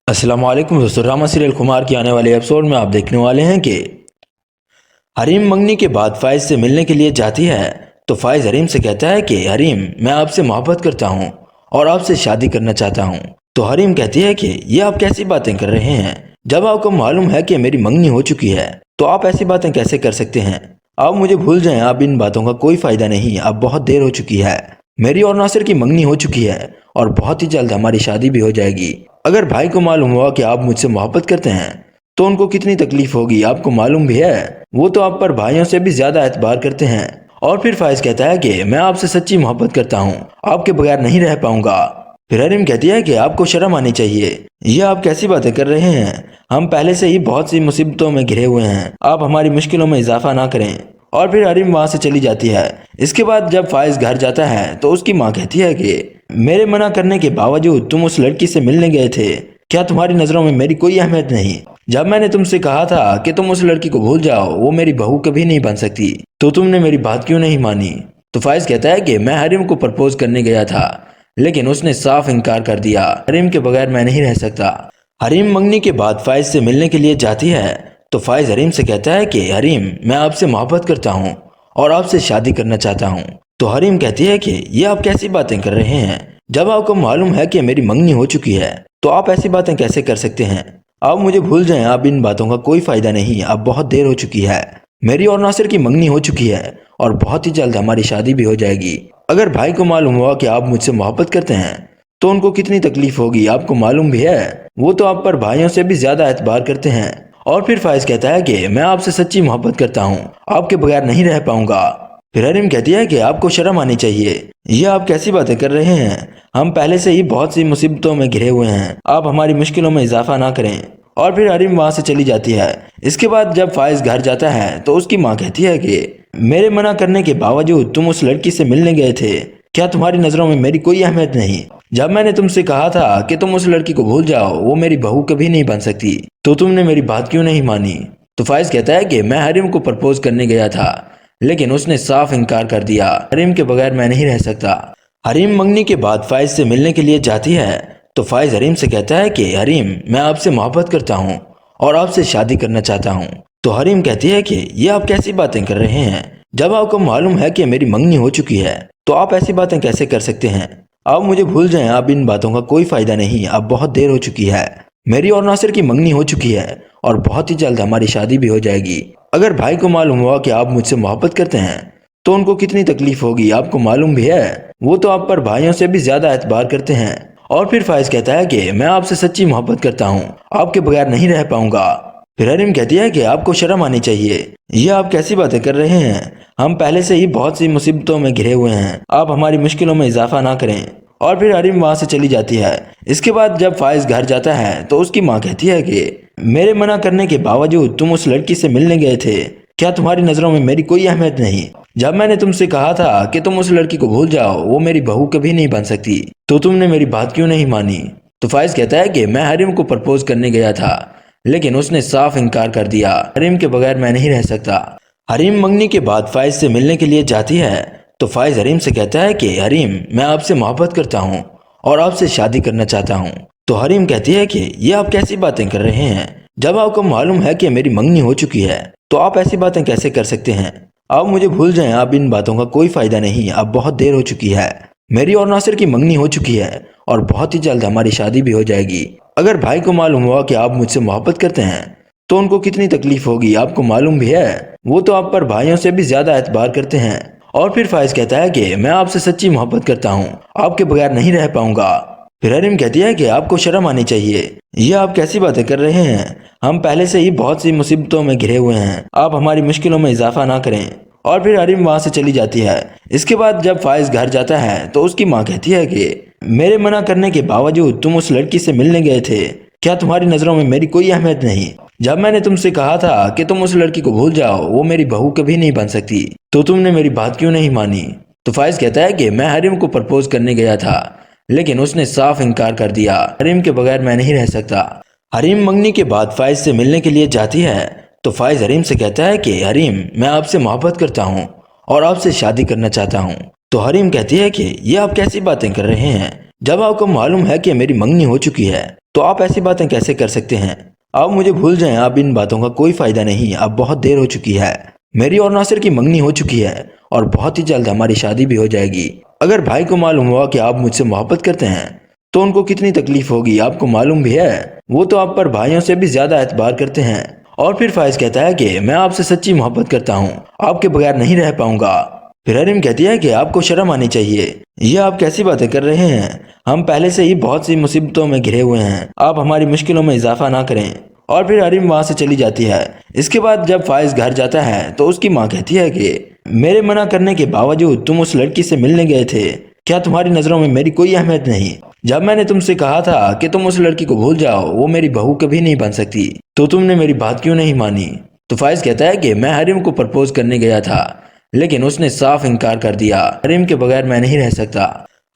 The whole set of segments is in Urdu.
السلام علیکم دوستو، ڈرامہ سیریل خمار کے آنے والے ایپیسوڈ میں آپ دیکھنے والے ہیں کہ حریم منگنی کے بعد فائز سے ملنے کے لیے جاتی ہے تو فائز حریم سے کہتا ہے کہ حریم میں آپ سے محبت کرتا ہوں اور آپ سے شادی کرنا چاہتا ہوں۔ تو حریم کہتی ہے کہ یہ آپ کیسی باتیں کر رہے ہیں؟ جب آپ کو معلوم ہے کہ میری منگنی ہو چکی ہے تو آپ ایسی باتیں کیسے کر سکتے ہیں؟ آپ مجھے بھول جائیں، اب ان باتوں کا کوئی فائدہ نہیں، اب بہت دیر ہو چکی ہے۔ میری اور ناصر کی منگنی ہو چکی ہے اور بہت ہی جلد ہماری شادی بھی ہو جائے گی۔ اگر بھائی کو معلوم ہوا کہ آپ مجھ سے محبت کرتے ہیں تو ان کو کتنی تکلیف ہوگی، آپ کو معلوم بھی ہے۔ وہ تو آپ پر بھائیوں سے بھی زیادہ اعتبار کرتے ہیں۔ اور پھر فائز کہتا ہے کہ میں آپ سے سچی محبت کرتا ہوں، آپ کے بغیر نہیں رہ پاؤں گا۔ پھر حریم کہتی ہے کہ آپ کو شرم آنی چاہیے، یہ آپ کیسی باتیں کر رہے ہیں؟ ہم پہلے سے ہی بہت سی مصیبتوں میں گھرے ہوئے ہیں، آپ ہماری مشکلوں میں اضافہ نہ کریں۔ اور پھر حریم وہاں سے چلی جاتی ہے۔ اس کے بعد جب فائز گھر جاتا ہے تو اس کی ماں کہتی ہے کہ میرے منع کرنے کے باوجود تم اس لڑکی سے ملنے گئے تھے، کیا تمہاری نظروں میں میری کوئی اہمیت نہیں؟ جب میں نے تم سے کہا تھا کہ تم اس لڑکی کو بھول جاؤ، وہ میری بہو کبھی نہیں بن سکتی، تو تم نے میری بات کیوں نہیں مانی؟ تو فائز کہتا ہے کہ میں حریم کو پرپوز کرنے گیا تھا لیکن اس نے صاف انکار کر دیا، حریم کے بغیر میں نہیں رہ سکتا۔ حریم منگنی کے بعد فائز سے ملنے کے لیے جاتی ہے تو فائز حریم سے کہتا ہے کہ حریم میں آپ سے محبت کرتا ہوں اور آپ سے شادی کرنا چاہتا ہوں۔ تو حریم کہتی ہے کہ یہ آپ کیسی باتیں کر رہے ہیں؟ جب آپ کو معلوم ہے کہ میری منگنی ہو چکی ہے تو آپ ایسی باتیں کیسے کر سکتے ہیں؟ آپ مجھے بھول جائیں، اب ان باتوں کا کوئی فائدہ نہیں، اب بہت دیر ہو چکی ہے۔ میری اور ناصر کی منگنی ہو چکی ہے اور بہت ہی جلد ہماری شادی بھی ہو جائے گی۔ اگر بھائی کو معلوم ہوا کہ آپ مجھ سے محبت کرتے ہیں تو ان کو کتنی تکلیف ہوگی، آپ کو معلوم بھی ہے۔ وہ تو آپ پر بھائیوں سے بھی زیادہ اعتبار کرتے ہیں۔ اور پھر فائز کہتا ہے کہ میں آپ سے سچی محبت کرتا ہوں، آپ کے بغیر نہیں رہ پاؤں گا۔ پھر حریم کہتی ہے کہ آپ کو شرم آنی چاہیے، یہ آپ کیسی باتیں کر رہے ہیں؟ ہم پہلے سے ہی بہت سی مصیبتوں میں گھرے ہوئے ہیں، آپ ہماری مشکلوں میں اضافہ نہ کریں۔ اور پھر حریم وہاں سے چلی جاتی ہے۔ اس کے بعد جب فائز گھر جاتا ہے تو اس کی ماں کہتی ہے کہ میرے منع کرنے کے باوجود تم اس لڑکی سے ملنے گئے تھے، کیا تمہاری نظروں میں میری کوئی اہمیت نہیں؟ جب میں نے تم سے کہا تھا کہ تم اس لڑکی کو بھول جاؤ، وہ میری بہو کبھی نہیں بن سکتی، تو تم نے میری بات کیوں نہیں مانی؟ تو فائز کہتا ہے کہ میں حریم کو پرپوز کرنے گیا تھا لیکن اس نے صاف انکار کر دیا، حریم کے بغیر میں نہیں رہ سکتا۔ حریم منگنی کے بعد فائز سے ملنے کے لیے جاتی ہے تو فائز حریم سے کہتا ہے کہ حریم میں آپ سے محبت کرتا ہوں اور آپ سے شادی کرنا چاہتا ہوں۔ تو حریم کہتی ہے کہ یہ آپ کیسی باتیں کر رہے ہیں؟ جب آپ کو معلوم ہے کہ میری منگنی ہو چکی ہے تو آپ ایسی باتیں کیسے کر سکتے ہیں؟ آپ مجھے بھول جائیں، اب ان باتوں کا کوئی فائدہ نہیں، اب بہت دیر ہو چکی ہے۔ میری اور ناصر کی منگنی ہو چکی ہے اور بہت ہی جلد ہماری شادی بھی ہو جائے گی۔ اگر بھائی کو معلوم ہوا کہ آپ مجھ سے محبت کرتے ہیں تو ان کو کتنی تکلیف ہوگی، آپ کو معلوم بھی ہے۔ وہ تو آپ پر بھائیوں سے بھی زیادہ اعتبار کرتے ہیں۔ اور پھر فائز کہتا ہے کہ میں آپ سے سچی محبت کرتا ہوں، آپ کے بغیر نہیں رہ پاؤں گا۔ پھر حریم کہتی ہے کہ آپ کو شرم آنی چاہیے، یہ آپ کیسی باتیں کر رہے ہیں؟ ہم پہلے سے ہی بہت سی مصیبتوں میں گھرے ہوئے ہیں، آپ ہماری مشکلوں میں اضافہ نہ کریں۔ اور پھر حریم وہاں سے چلی جاتی ہے۔ اس کے بعد جب فائز گھر جاتا ہے تو اس کی ماں کہتی ہے کہ میرے منع کرنے کے باوجود تم اس لڑکی سے ملنے گئے تھے، کیا تمہاری نظروں میں میری کوئی اہمیت نہیں؟ جب میں نے تم سے کہا تھا کہ تم اس لڑکی کو بھول جاؤ، وہ میری بہو کبھی نہیں بن سکتی، تو تم نے میری بات کیوں نہیں مانی؟ تو فائز کہتا ہے کہ میں حریم کو پرپوز کرنے گیا تھا لیکن اس نے صاف انکار کر دیا، حریم کے بغیر میں نہیں رہ سکتا۔ حریم منگنی کے بعد فائز سے ملنے کے لیے جاتی ہے تو فائز حریم سے کہتا ہے کہ حریم میں آپ سے محبت کرتا ہوں اور آپ سے شادی کرنا چاہتا ہوں۔ تو حریم کہتی ہے کہ یہ آپ کیسی باتیں کر رہے ہیں؟ جب آپ کو معلوم ہے کہ میری منگنی ہو چکی ہے تو آپ ایسی باتیں کیسے کر سکتے ہیں؟ آپ مجھے بھول جائیں، اب ان باتوں کا کوئی فائدہ نہیں، اب بہت دیر ہو چکی ہے۔ میری اور ناصر کی منگنی ہو چکی ہے اور بہت ہی جلد ہماری شادی بھی ہو جائے گی۔ اگر بھائی کو معلوم ہوا کہ آپ مجھ سے محبت کرتے ہیں تو ان کو کتنی تکلیف ہوگی، آپ کو معلوم بھی ہے۔ وہ تو آپ پر بھائیوں سے بھی زیادہ اعتبار کرتے ہیں۔ اور پھر فائز کہتا ہے کہ میں آپ سے سچی محبت کرتا ہوں، آپ کے بغیر نہیں رہ پاؤں گا۔ پھر حریم کہتی ہے کہ آپ کو شرم آنی چاہیے، یہ آپ کیسی باتیں کر رہے ہیں؟ ہم پہلے سے ہی بہت سی مصیبتوں میں گھرے ہوئے ہیں، آپ ہماری مشکلوں میں اضافہ نہ کریں۔ اور پھر حریم وہاں سے چلی جاتی ہے۔ اس کے بعد جب فائز گھر جاتا ہے تو اس کی ماں کہتی ہے کہ میرے منع کرنے کے باوجود تم اس لڑکی سے ملنے گئے تھے، کیا تمہاری نظروں میں میری کوئی اہمیت نہیں؟ جب میں نے تم سے کہا تھا کہ تم اس لڑکی کو بھول جاؤ، وہ میری بہو کبھی نہیں بن سکتی، تو تم نے میری بات کیوں نہیں مانی؟ تو فائز کہتا ہے کہ میں حریم کو پرپوز کرنے گیا تھا لیکن اس نے صاف انکار کر دیا، حریم کے بغیر میں نہیں رہ سکتا۔ حریم منگنی کے بعد فائز سے ملنے کے لیے جاتی ہے تو فائز حریم سے کہتا ہے کہ حریم میں آپ سے محبت کرتا ہوں اور آپ سے شادی کرنا چاہتا ہوں۔ تو حریم کہتی ہے کہ یہ آپ کیسی باتیں کر رہے ہیں؟ جب آپ کو معلوم ہے کہ میری منگنی ہو چکی ہے تو آپ ایسی باتیں کیسے کر سکتے ہیں؟ آپ مجھے بھول جائیں، اب ان باتوں کا کوئی فائدہ نہیں، اب بہت دیر ہو چکی ہے۔ میری اور ناصر کی منگنی ہو چکی ہے اور بہت ہی جلد ہماری شادی بھی ہو جائے گی۔ اگر بھائی کو معلوم ہوا کہ آپ مجھ سے محبت کرتے ہیں تو ان کو کتنی تکلیف ہوگی، آپ کو معلوم بھی ہے۔ وہ تو آپ پر بھائیوں سے بھی زیادہ اعتبار کرتے ہیں۔ اور پھر فائز کہتا ہے کہ میں آپ سے سچی محبت کرتا ہوں، آپ کے بغیر نہیں رہ پاؤں گا۔ پھر حریم کہتی ہے کہ آپ کو شرم آنی چاہیے، یہ آپ کیسی باتیں کر رہے ہیں؟ ہم پہلے سے ہی بہت سی مصیبتوں میں گھرے ہوئے ہیں، آپ ہماری مشکلوں میں اضافہ نہ کریں۔ اور پھر حریم وہاں سے چلی جاتی ہے۔ اس کے بعد جب فائز گھر جاتا ہے تو اس کی ماں کہتی ہے کہ میرے منع کرنے کے باوجود تم اس لڑکی سے ملنے گئے تھے، کیا تمہاری نظروں میں میری کوئی اہمیت نہیں؟ جب میں نے تم سے کہا تھا کہ تم اس لڑکی کو بھول جاؤ، وہ میری بہو کبھی نہیں بن سکتی، تو تم نے میری بات کیوں نہیں مانی؟ تو فائز کہتا ہے کہ میں حریم کو پرپوز کرنے گیا تھا لیکن اس نے صاف انکار کر دیا، حریم کے بغیر میں نہیں رہ سکتا۔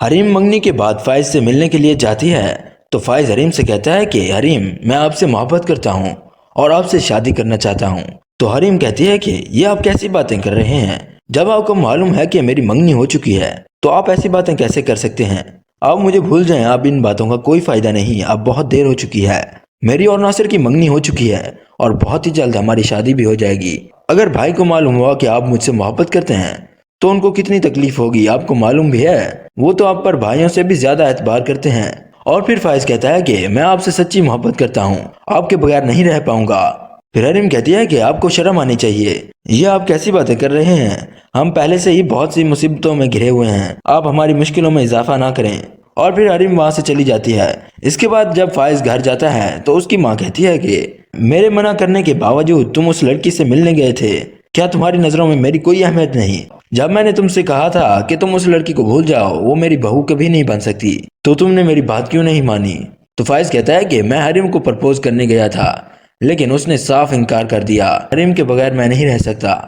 حریم منگنی کے بعد فائز سے ملنے کے لیے جاتی ہے تو فائز حریم سے کہتا ہے کہ حریم میں آپ سے محبت کرتا ہوں اور آپ سے شادی کرنا چاہتا ہوں۔ تو حریم کہتی ہے کہ یہ آپ کیسی باتیں کر رہے ہیں؟ جب آپ کو معلوم ہے کہ میری منگنی ہو چکی ہے تو آپ ایسی باتیں کیسے کر سکتے ہیں؟ آپ مجھے بھول جائیں، اب ان باتوں کا کوئی فائدہ نہیں، اب بہت دیر ہو چکی ہے۔ میری اور ناصر کی منگنی ہو چکی ہے اور بہت ہی جلد ہماری شادی بھی ہو جائے گی۔ اگر بھائی کو معلوم ہوا کہ آپ مجھ سے محبت کرتے ہیں تو ان کو کتنی تکلیف ہوگی، آپ کو معلوم بھی ہے۔ وہ تو آپ پر بھائیوں سے بھی زیادہ اعتبار کرتے ہیں۔ اور پھر فائز کہتا ہے کہ میں آپ سے سچی محبت کرتا ہوں، آپ کے بغیر نہیں رہ پاؤں گا۔ پھر حریم کہتی ہے کہ آپ کو شرم آنی چاہیے، یہ آپ کیسی باتیں کر رہے ہیں؟ ہم پہلے سے ہی بہت سی مصیبتوں میں گھرے ہوئے ہیں، آپ ہماری مشکلوں میں اضافہ نہ کریں۔ اور پھر حریم وہاں سے چلی جاتی ہے۔ اس کے بعد جب فائز گھر جاتا ہے تو اس کی ماں کہتی ہے کہ میرے منع کرنے کے باوجود تم اس لڑکی سے ملنے گئے تھے، کیا تمہاری نظروں میں میری کوئی اہمیت نہیں؟ جب میں نے تم سے کہا تھا کہ تم اس لڑکی کو بھول جاؤ، وہ میری بہو کبھی نہیں بن سکتی، تو تم نے میری بات کیوں نہیں مانی؟ تو فائز کہتا ہے کہ میں حریم کو پرپوز کرنے گیا تھا لیکن اس نے صاف انکار کر دیا، حریم کے بغیر میں نہیں رہ سکتا۔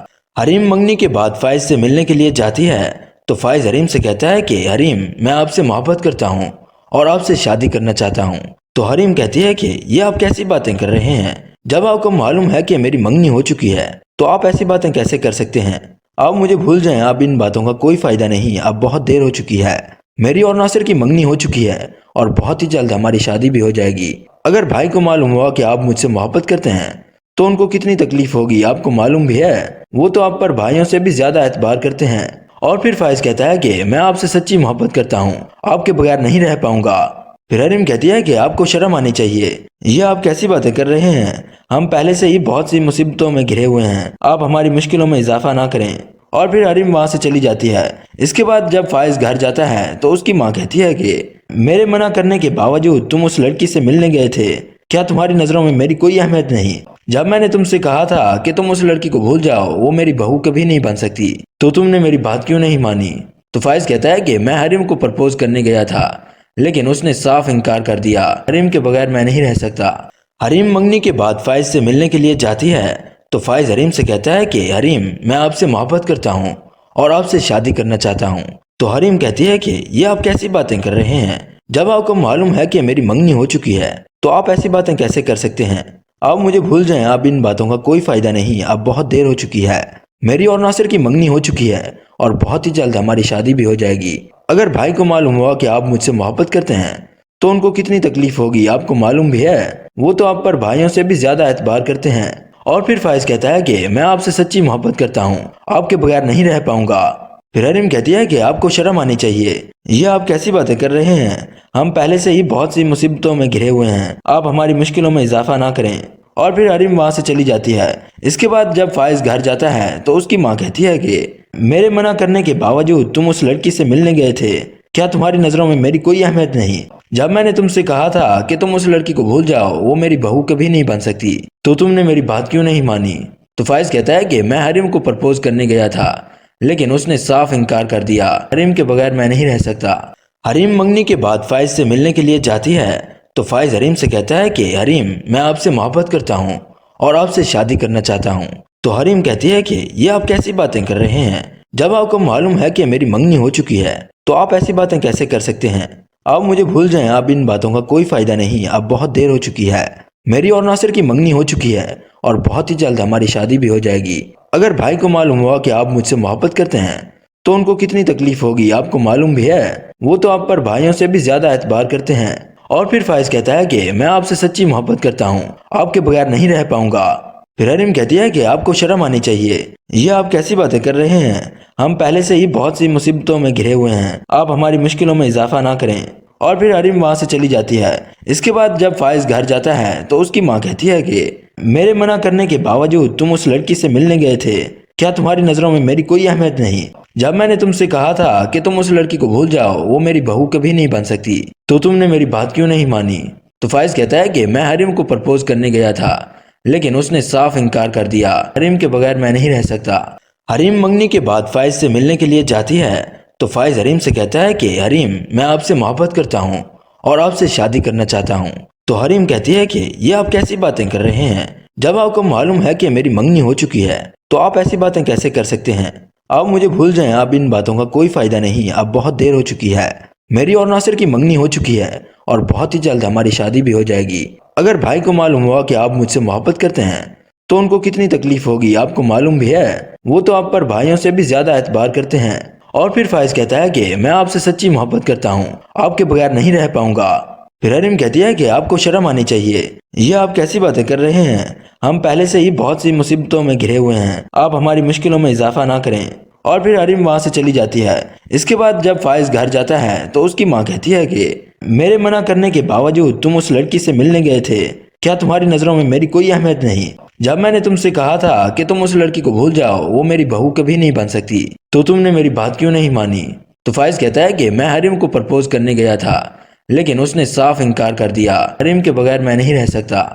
حریم منگنی کے بعد فائز سے ملنے کے لیے جاتی ہے تو فائز حریم سے کہتا ہے کہ حریم میں آپ سے محبت کرتا ہوں اور آپ سے شادی کرنا چاہتا ہوں۔ تو حریم کہتی ہے کہ یہ آپ کیسی باتیں کر رہے ہیں؟ جب آپ کو معلوم ہے کہ میری منگنی ہو چکی ہے تو آپ ایسی باتیں کیسے کر سکتے ہیں؟ آپ مجھے بھول جائیں، اب ان باتوں کا کوئی فائدہ نہیں، اب بہت دیر ہو چکی ہے۔ میری اور ناصر کی منگنی ہو چکی ہے اور بہت ہی جلد ہماری شادی بھی ہو جائے گی۔ اگر بھائی کو معلوم ہوا کہ آپ مجھ سے محبت کرتے ہیں تو ان کو کتنی تکلیف ہوگی، آپ کو معلوم بھی ہے۔ وہ تو آپ پر بھائیوں سے بھی زیادہ اعتبار کرتے ہیں۔ اور پھر فائز کہتا ہے کہ میں آپ سے سچی محبت کرتا ہوں، آپ کے بغیر نہیں رہ پاؤں گا۔ پھر حریم کہتی ہے کہ آپ کو شرم آنی چاہیے، یہ آپ کیسی باتیں کر رہے ہیں؟ ہم پہلے سے ہی بہت سی مصیبتوں میں گھرے ہوئے ہیں، آپ ہماری مشکلوں میں اضافہ نہ کریں۔ اور پھر حریم وہاں سے چلی جاتی ہے۔ اس کے بعد جب فائز گھر جاتا ہے تو اس کی ماں کہتی ہے کہ میرے منع کرنے کے باوجود تم اس لڑکی سے ملنے گئے تھے، کیا تمہاری نظروں میں میری کوئی اہمیت نہیں؟ جب میں نے تم سے کہا تھا کہ تم اس لڑکی کو بھول جاؤ، وہ میری بہو کبھی نہیں بن سکتی، تو تم نے میری بات کیوں نہیں مانی؟ تو فائز کہتا ہے کہ میں حریم کو پرپوز کرنے گیا تھا لیکن اس نے صاف انکار کر دیا، حریم کے بغیر میں نہیں رہ سکتا۔ حریم منگنی کے بعد فائز سے ملنے کے لیے جاتی ہے تو فائز حریم سے کہتا ہے کہ حریم میں آپ سے محبت کرتا ہوں اور آپ سے شادی کرنا چاہتا ہوں۔ تو حریم کہتی ہے کہ یہ آپ کیسی باتیں کر رہے ہیں؟ جب آپ کو معلوم ہے کہ میری منگنی ہو چکی ہے تو آپ ایسی باتیں کیسے کر سکتے ہیں؟ آپ مجھے بھول جائیں، اب ان باتوں کا کوئی فائدہ نہیں، اب بہت دیر ہو چکی ہے۔ میری اور ناصر کی منگنی ہو چکی ہے اور بہت ہی جلد ہماری شادی بھی ہو جائے گی۔ اگر بھائی کو معلوم ہوا کہ آپ مجھ سے محبت کرتے ہیں تو ان کو کتنی تکلیف ہوگی، آپ کو معلوم بھی ہے۔ وہ تو آپ پر بھائیوں سے بھی زیادہ اعتبار کرتے ہیں۔ اور پھر فائز کہتا ہے کہ میں آپ سے سچی محبت کرتا ہوں، آپ کے بغیر نہیں رہ پاؤں گا۔ پھر حریم کہتی ہے کہ آپ کو شرم آنی چاہیے، یہ آپ کیسی باتیں کر رہے ہیں؟ ہم پہلے سے ہی بہت سی مصیبتوں میں گھرے ہوئے ہیں، آپ ہماری مشکلوں میں اضافہ نہ کریں۔ اور پھر حریم وہاں سے چلی جاتی ہے۔ اس کے بعد جب فائز گھر جاتا ہے تو اس کی ماں کہتی ہے کہ میرے منع کرنے کے باوجود تم اس لڑکی سے ملنے گئے تھے، کیا تمہاری نظروں میں میری کوئی اہمیت نہیں؟ جب میں نے تم سے کہا تھا کہ تم اس لڑکی کو بھول جاؤ، وہ میری بہو کبھی نہیں بن سکتی، تو تم نے میری بات کیوں نہیں مانی؟ تو فائز کہتا ہے کہ میں حریم کو پرپوز کرنے گیا تھا لیکن اس نے صاف انکار کر دیا، حریم کے بغیر میں نہیں رہ سکتا۔ حریم منگنی کے بعد فائز سے ملنے کے لیے جاتی ہے تو فائز حریم سے کہتا ہے کہ حریم میں آپ سے محبت کرتا ہوں اور آپ سے شادی کرنا چاہتا ہوں۔ تو حریم کہتی ہے کہ یہ آپ کیسی باتیں کر رہے ہیں؟ جب آپ کو معلوم ہے کہ میری منگنی ہو چکی ہے تو آپ ایسی باتیں کیسے کر سکتے ہیں؟ آپ مجھے بھول جائیں، اب ان باتوں کا کوئی فائدہ نہیں، اب بہت دیر ہو چکی ہے۔ میری اور ناصر کی منگنی ہو چکی ہے اور بہت ہی جلد ہماری شادی بھی ہو جائے گی۔ اگر بھائی کو معلوم ہوا کہ آپ مجھ سے محبت کرتے ہیں تو ان کو کتنی تکلیف ہوگی، آپ کو معلوم بھی ہے۔ وہ تو آپ پر بھائیوں سے بھی زیادہ اعتبار کرتے ہیں۔ اور پھر فائز کہتا ہے کہ میں آپ سے سچی محبت کرتا ہوں، آپ کے بغیر نہیں رہ پاؤں گا۔ پھر حریم کہتی ہے کہ آپ کو شرم آنی چاہیے، یہ آپ کیسی باتیں کر رہے ہیں؟ ہم پہلے سے ہی بہت سی مصیبتوں میں گھرے ہوئے ہیں، آپ ہماری مشکلوں میں اضافہ نہ کریں۔ اور پھر حریم وہاں سے چلی جاتی ہے۔ اس کے بعد جب فائز گھر جاتا ہے تو اس کی ماں کہتی ہے کہ میرے منع کرنے کے باوجود تم اس لڑکی سے ملنے گئے تھے، کیا تمہاری نظروں میں میری کوئی اہمیت نہیں؟ جب میں نے تم سے کہا تھا کہ تم اس لڑکی کو بھول جاؤ، وہ میری بہو کبھی نہیں بن سکتی، تو تم نے میری بات کیوں نہیں مانی؟ تو فائز کہتا ہے کہ میں حریم کو پرپوز کرنے گیا تھا، لیکن اس نے صاف انکار کر دیا، حریم کے بغیر میں نہیں رہ سکتا۔ حریم منگنی کے بعد فائز سے ملنے کے لیے جاتی ہے تو فائز حریم سے کہتا ہے کہ حریم میں آپ سے محبت کرتا ہوں اور آپ سے شادی کرنا چاہتا ہوں۔ تو حریم کہتی ہے کہ یہ آپ کیسی باتیں کر رہے ہیں؟ جب آپ کو معلوم ہے کہ میری منگنی ہو چکی ہے تو آپ ایسی باتیں کیسے کر سکتے ہیں؟ آپ مجھے بھول جائیں، اب ان باتوں کا کوئی فائدہ نہیں، اب بہت دیر ہو چکی ہے، میری اور ناصر کی منگنی ہو چکی ہے اور بہت ہی جلد ہماری شادی بھی ہو جائے گی۔ اگر بھائی کو معلوم ہوا کہ آپ مجھ سے محبت کرتے ہیں تو ان کو کتنی تکلیف ہوگی، آپ کو معلوم بھی ہے، وہ تو آپ پر بھائیوں سے بھی زیادہ اعتبار کرتے ہیں۔ اور پھر فائز کہتا ہے کہ میں آپ سے سچی محبت کرتا ہوں، آپ کے بغیر نہیں رہ پاؤں گا۔ پھر حریم کہتی ہے کہ آپ کو شرم آنی چاہیے، یہ آپ کیسی باتیں کر رہے ہیں؟ ہم پہلے سے ہی بہت سی مصیبتوں میں گھرے ہوئے ہیں، آپ ہماری مشکلوں میں اضافہ نہ کریں۔ اور پھر حریم وہاں سے چلی جاتی ہے۔ اس کے بعد جب فائز گھر جاتا ہے تو اس کی ماں کہتی ہے کہ میرے منع کرنے کے باوجود تم اس لڑکی سے ملنے گئے تھے، کیا تمہاری نظروں میں میری کوئی اہمیت نہیں؟ جب میں نے تم سے کہا تھا کہ تم اس لڑکی کو بھول جاؤ، وہ میری بہو کبھی نہیں بن سکتی، تو تم نے میری بات کیوں نہیں مانی؟ تو فائز کہتا ہے کہ میں حریم کو پرپوز کرنے گیا تھا، لیکن اس نے صاف انکار کر دیا، حریم کے بغیر میں نہیں رہ سکتا۔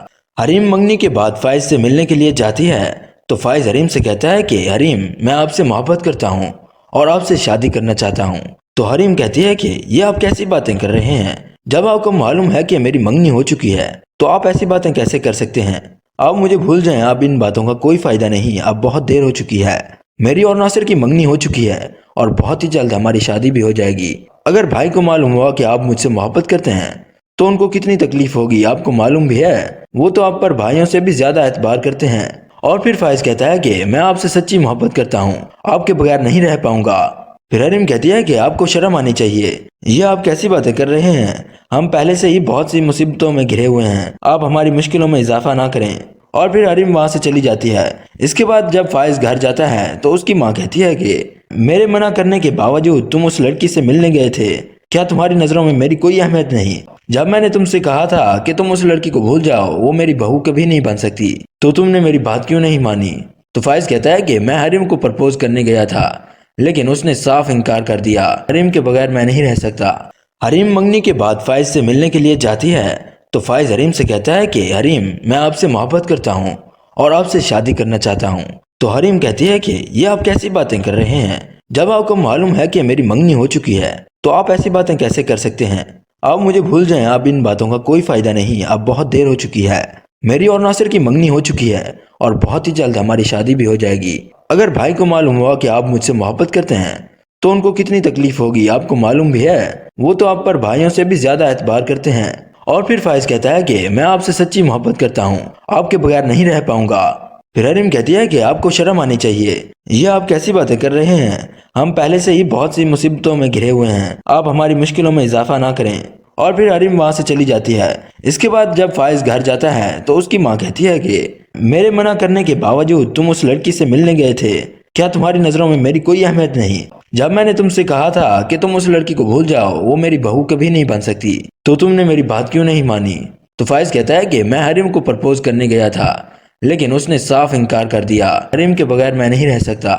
حریم منگنی کے بعد فائز سے ملنے کے لیے جاتی ہے تو فائز حریم سے کہتا ہے کہ حریم میں آپ سے محبت کرتا ہوں اور آپ سے شادی کرنا چاہتا ہوں۔ تو حریم کہتی ہے کہ یہ آپ کیسی باتیں کر رہے ہیں؟ جب آپ کو معلوم ہے کہ میری منگنی ہو چکی ہے تو آپ ایسی باتیں کیسے کر سکتے ہیں؟ آپ مجھے بھول جائیں، اب ان باتوں کا کوئی فائدہ نہیں، اب بہت دیر ہو چکی ہے، میری اور ناصر کی منگنی ہو چکی ہے اور بہت ہی جلد ہماری شادی بھی ہو جائے گی۔ اگر بھائی کو معلوم ہوا کہ آپ مجھ سے محبت کرتے ہیں تو ان کو کتنی تکلیف ہوگی، آپ کو معلوم بھی ہے، وہ تو آپ پر بھائیوں سے بھی زیادہ اعتبار کرتے ہیں۔ اور پھر فائز کہتا ہے کہ میں آپ سے سچی محبت کرتا ہوں، آپ کے بغیر نہیں رہ پاؤں گا۔ پھر حریم کہتی ہے کہ آپ کو شرم آنی چاہیے، یہ آپ کیسی باتیں کر رہے ہیں؟ ہم پہلے سے ہی بہت سی مصیبتوں میں گھرے ہوئے ہیں، آپ ہماری مشکلوں میں اضافہ نہ کریں۔ اور پھر حریم وہاں سے چلی جاتی ہے۔ اس کے بعد جب فائز گھر جاتا ہے تو اس کی ماں کہتی ہے کہ میرے منع کرنے کے باوجود تم اس لڑکی سے ملنے گئے تھے، کیا تمہاری نظروں میں میری کوئی اہمیت نہیں؟ جب میں نے تم سے کہا تھا کہ تم اس لڑکی کو بھول جاؤ، وہ میری بہو کبھی نہیں بن سکتی، تو تم نے میری بات کیوں نہیں مانی؟ تو فائز کہتا ہے کہ میں حریم کو پرپوز کرنے گیا تھا، لیکن اس نے صاف انکار کر دیا، حریم کے بغیر میں نہیں رہ سکتا۔ حریم منگنی کے بعد فائز سے ملنے کے لیے جاتی ہے تو فائز حریم سے کہتا ہے کہ حریم میں آپ سے محبت کرتا ہوں اور آپ سے شادی کرنا چاہتا ہوں۔ تو حریم کہتی ہے کہ یہ آپ کیسی باتیں کر رہے ہیں؟ جب آپ کو معلوم ہے کہ میری منگنی ہو چکی ہے تو آپ ایسی باتیں کیسے کر سکتے ہیں؟ آپ مجھے بھول جائیں، اب ان باتوں کا کوئی فائدہ نہیں، اب بہت دیر ہو چکی ہے، میری اور ناصر کی منگنی ہو چکی ہے اور بہت ہی جلد ہماری شادی بھی ہو جائے گی۔ اگر بھائی کو معلوم ہوا کہ آپ مجھ سے محبت کرتے ہیں تو ان کو کتنی تکلیف ہوگی، آپ کو معلوم بھی ہے، وہ تو آپ پر بھائیوں سے بھی زیادہ اعتبار کرتے ہیں۔ اور پھر فائز کہتا ہے کہ میں آپ سے سچی محبت کرتا ہوں، آپ کے بغیر نہیں رہ پاؤں گا۔ پھر حریم کہتی ہے کہ آپ کو شرم آنی چاہیے، یہ آپ کیسی باتیں کر رہے ہیں؟ ہم پہلے سے ہی بہت سی مصیبتوں میں گھرے ہوئے ہیں، آپ ہماری مشکلوں میں اضافہ نہ کریں۔ اور پھر حریم وہاں سے چلی جاتی ہے۔ اس کے بعد جب فائز گھر جاتا ہے تو اس کی ماں کہتی ہے کہ میرے منع کرنے کے باوجود تم اس لڑکی سے ملنے گئے تھے، کیا تمہاری نظروں میں میری کوئی اہمیت نہیں؟ جب میں نے تم سے کہا تھا کہ تم اس لڑکی کو بھول جاؤ، وہ میری بہو کبھی نہیں بن سکتی، تو تم نے میری بات کیوں نہیں مانی؟ تو فائز کہتا ہے کہ میں حریم کو پرپوز کرنے گیا تھا، لیکن اس نے صاف انکار کر دیا، حریم کے بغیر میں نہیں رہ سکتا۔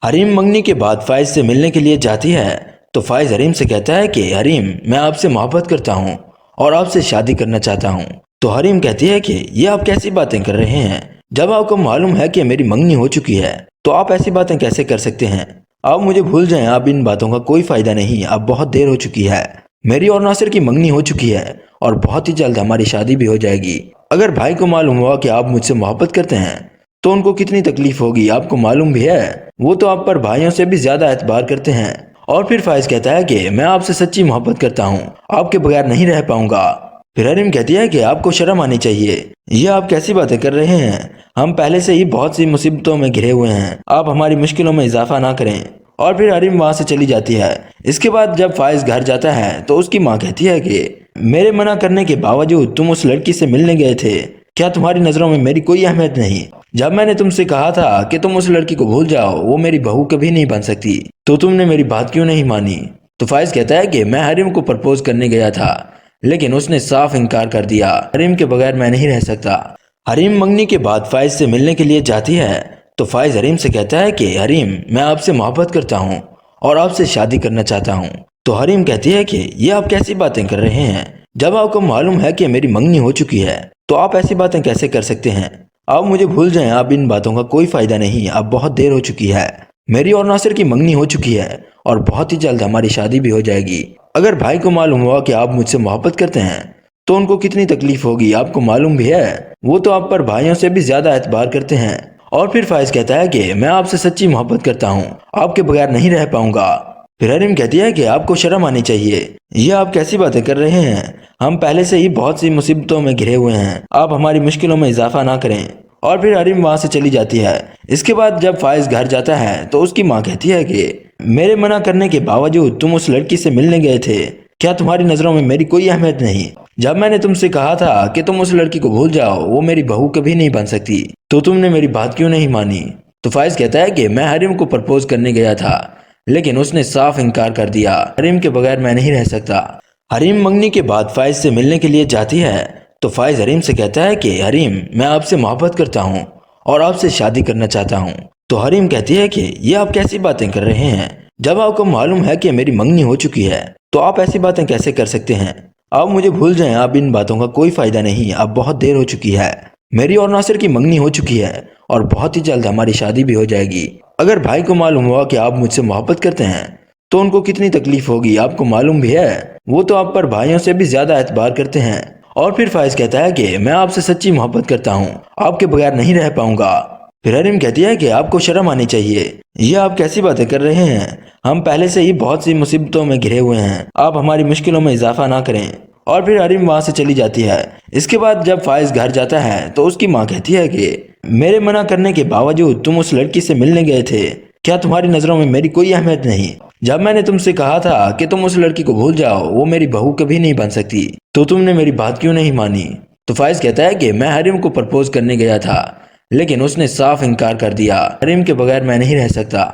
حریم منگنی کے بعد فائز سے ملنے کے لیے جاتی ہے تو فائز حریم سے کہتا ہے کہ حریم میں آپ سے محبت کرتا ہوں اور آپ سے شادی کرنا چاہتا ہوں۔ تو حریم کہتی ہے کہ یہ آپ کیسی باتیں کر رہے ہیں؟ جب آپ کو معلوم ہے کہ میری منگنی ہو چکی ہے تو آپ ایسی باتیں کیسے کر سکتے ہیں؟ آپ مجھے بھول جائیں، اب ان باتوں کا کوئی فائدہ نہیں، اب بہت دیر ہو چکی ہے، میری اور ناصر کی منگنی ہو چکی ہے اور بہت ہی جلد ہماری شادی بھی ہو جائے گی۔ اگر بھائی کو معلوم ہوا کہ آپ مجھ سے محبت کرتے ہیں تو ان کو کتنی تکلیف ہوگی، آپ کو معلوم بھی ہے، وہ تو آپ پر بھائیوں سے بھی زیادہ اعتبار کرتے ہیں۔ اور پھر فائز کہتا ہے کہ میں آپ سے سچی محبت کرتا ہوں، آپ کے بغیر نہیں رہ پاؤں گا۔ پھر حریم کہتی ہے کہ آپ کو شرم آنی چاہیے، یہ آپ کیسی باتیں کر رہے ہیں؟ ہم پہلے سے ہی بہت سی مصیبتوں میں گھرے ہوئے ہیں، آپ ہماری مشکلوں میں اضافہ نہ کریں۔ اور پھر حریم وہاں سے چلی جاتی ہے۔ اس کے بعد جب فائز گھر جاتا ہے تو اس کی ماں کہتی ہے کہ میرے منع کرنے کے باوجود تم اس لڑکی سے ملنے گئے تھے، کیا تمہاری نظروں میں میری کوئی اہمیت نہیں؟ جب میں نے تم سے کہا تھا کہ تم اس لڑکی کو بھول جاؤ، وہ میری بہو کبھی نہیں بن سکتی، تو تم نے میری بات کیوں نہیں مانی؟ تو فائز کہتا ہے کہ میں حریم کو پرپوز کرنے گیا تھا، لیکن اس نے صاف انکار کر دیا، حریم کے بغیر میں نہیں رہ سکتا۔ حریم منگنی کے بعد فائز سے ملنے کے لیے جاتی ہے تو فائز حریم سے کہتا ہے کہ حریم، میں آپ سے محبت کرتا ہوں اور آپ سے شادی کرنا چاہتا ہوں۔ تو حریم کہتی ہے کہ یہ آپ کیسی باتیں کر رہے ہیں؟ جب آپ کو معلوم ہے کہ میری منگنی ہو چکی ہے تو آپ ایسی باتیں کیسے کر سکتے ہیں؟ آپ مجھے بھول جائیں، اب ان باتوں کا کوئی فائدہ نہیں، اب بہت دیر ہو چکی ہے۔ میری اور ناصر کی منگنی ہو چکی ہے اور بہت ہی جلد ہماری شادی بھی ہو جائے گی۔ اگر بھائی کو معلوم ہوا کہ آپ مجھ سے محبت کرتے ہیں تو ان کو کتنی تکلیف ہوگی، آپ کو معلوم بھی ہے۔ وہ تو آپ پر بھائیوں سے بھی زیادہ اعتبار کرتے ہیں۔ اور پھر فائز کہتا ہے کہ میں آپ سے سچی محبت کرتا ہوں، آپ کے بغیر نہیں رہ پاؤں گا۔ پھر حریم کہتی ہے کہ آپ کو شرم آنی چاہیے، یہ آپ کیسی باتیں کر رہے ہیں؟ ہم پہلے سے ہی بہت سی مصیبتوں میں گھرے ہوئے ہیں، آپ ہماری مشکلوں میں اضافہ نہ کریں۔ اور پھر حریم وہاں سے چلی جاتی ہے۔ اس کے بعد جب فائز گھر جاتا ہے تو اس کی ماں کہتی ہے کہ میرے منع کرنے کے باوجود تم اس لڑکی سے ملنے گئے تھے، کیا تمہاری نظروں میں میری کوئی اہمیت نہیں؟ جب میں نے تم سے کہا تھا کہ تم اس لڑکی کو بھول جاؤ، وہ میری بہو کبھی نہیں بن سکتی، تو تم نے میری بات کیوں نہیں مانی؟ تو فائز کہتا ہے کہ میں حریم کو پرپوز کرنے گیا تھا، لیکن اس نے صاف انکار کر دیا، حریم کے بغیر میں نہیں رہ سکتا۔ حریم منگنی کے بعد فائز سے ملنے کے لیے جاتی ہے تو فائز حریم سے کہتا ہے کہ حریم، میں آپ سے محبت کرتا ہوں اور آپ سے شادی کرنا چاہتا ہوں۔ تو حریم کہتی ہے کہ یہ آپ کیسی باتیں کر رہے ہیں؟ جب آپ کو معلوم ہے کہ میری منگنی ہو چکی ہے تو آپ ایسی باتیں کیسے کر سکتے ہیں؟ آپ مجھے بھول جائیں، اب ان باتوں کا کوئی فائدہ نہیں، اب بہت دیر ہو چکی ہے۔ میری اور ناصر کی منگنی ہو چکی ہے اور بہت ہی جلد ہماری شادی بھی ہو جائے گی۔ اگر بھائی کو معلوم ہوا کہ آپ مجھ سے محبت کرتے ہیں تو ان کو کتنی تکلیف ہوگی، آپ کو معلوم بھی ہے۔ وہ تو آپ پر بھائیوں سے بھی زیادہ اعتبار کرتے ہیں۔ اور پھر فائز کہتا ہے کہ میں آپ سے سچی محبت کرتا ہوں، آپ کے بغیر نہیں رہ پاؤں گا۔ پھر حریم کہتی ہے کہ آپ کو شرم آنی چاہیے، یہ آپ کیسی باتیں کر رہے ہیں؟ ہم پہلے سے ہی بہت سی مصیبتوں میں گھرے ہوئے ہیں، آپ ہماری مشکلوں میں اضافہ نہ کریں۔ اور پھر حریم وہاں سے چلی جاتی ہے۔ اس کے بعد جب فائز گھر جاتا ہے تو اس کی ماں کہتی ہے کہ میرے منع کرنے کے باوجود تم اس لڑکی سے ملنے گئے تھے، کیا تمہاری نظروں میں میری کوئی اہمیت نہیں؟ جب میں نے تم سے کہا تھا کہ تم اس لڑکی کو بھول جاؤ، وہ میری بہو کبھی نہیں بن سکتی، تو تم نے میری بات کیوں نہیں مانی؟ تو فائز کہتا ہے کہ میں حریم کو پرپوز کرنے گیا تھا، لیکن اس نے صاف انکار کر دیا، حریم کے بغیر میں نہیں رہ سکتا۔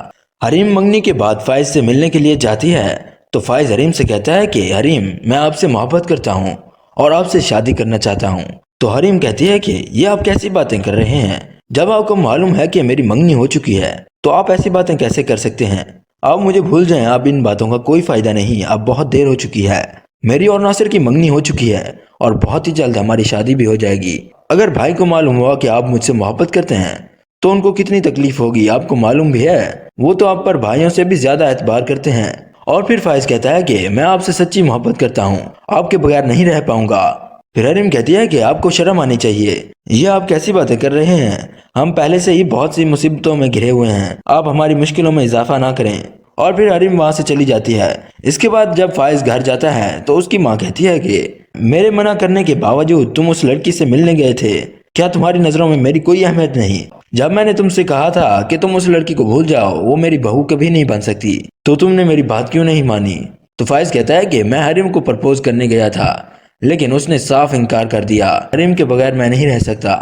حریم منگنی کے بعد فائز سے ملنے کے لیے جاتی ہے تو فائز حریم سے کہتا ہے کہ حریم، میں آپ سے محبت کرتا ہوں اور آپ سے شادی کرنا چاہتا ہوں۔ تو حریم کہتی ہے کہ یہ آپ کیسی باتیں کر رہے ہیں؟ جب آپ کو معلوم ہے کہ میری منگنی ہو چکی ہے تو آپ ایسی باتیں کیسے کر سکتے ہیں؟ آپ مجھے بھول جائیں، اب ان باتوں کا کوئی فائدہ نہیں، اب بہت دیر ہو چکی ہے۔ میری اور ناصر کی منگنی ہو چکی ہے اور بہت ہی جلد ہماری شادی بھی ہو جائے گی۔ اگر بھائی کو معلوم ہوا کہ آپ مجھ سے محبت کرتے ہیں تو ان کو کتنی تکلیف ہوگی، آپ کو معلوم بھی ہے۔ وہ تو آپ پر بھائیوں سے بھی زیادہ اعتبار کرتے ہیں۔ اور پھر فائز کہتا ہے کہ میں آپ سے سچی محبت کرتا ہوں، آپ کے بغیر نہیں رہ پاؤں گا۔ پھر حریم کہتی ہے کہ آپ کو شرم آنی چاہیے، یہ آپ کیسی باتیں کر رہے ہیں؟ ہم پہلے سے ہی بہت سی مصیبتوں میں گھرے ہوئے ہیں، آپ ہماری مشکلوں میں اضافہ نہ کریں۔ اور پھر حریم وہاں سے چلی جاتی ہے۔ اس کے بعد جب فائز گھر جاتا ہے تو اس کی ماں کہتی ہے کہ میرے منع کرنے کے باوجود تم اس لڑکی سے ملنے گئے تھے، کیا تمہاری نظروں میں میری کوئی اہمیت نہیں؟ جب میں نے تم سے کہا تھا کہ تم اس لڑکی کو بھول جاؤ، وہ میری بہو کبھی نہیں بن سکتی، تو تم نے میری بات کیوں نہیں مانی؟ تو فائز کہتا ہے کہ میں حریم کو پرپوز کرنے گیا تھا، لیکن اس نے صاف انکار کر دیا، حریم کے بغیر میں نہیں رہ سکتا۔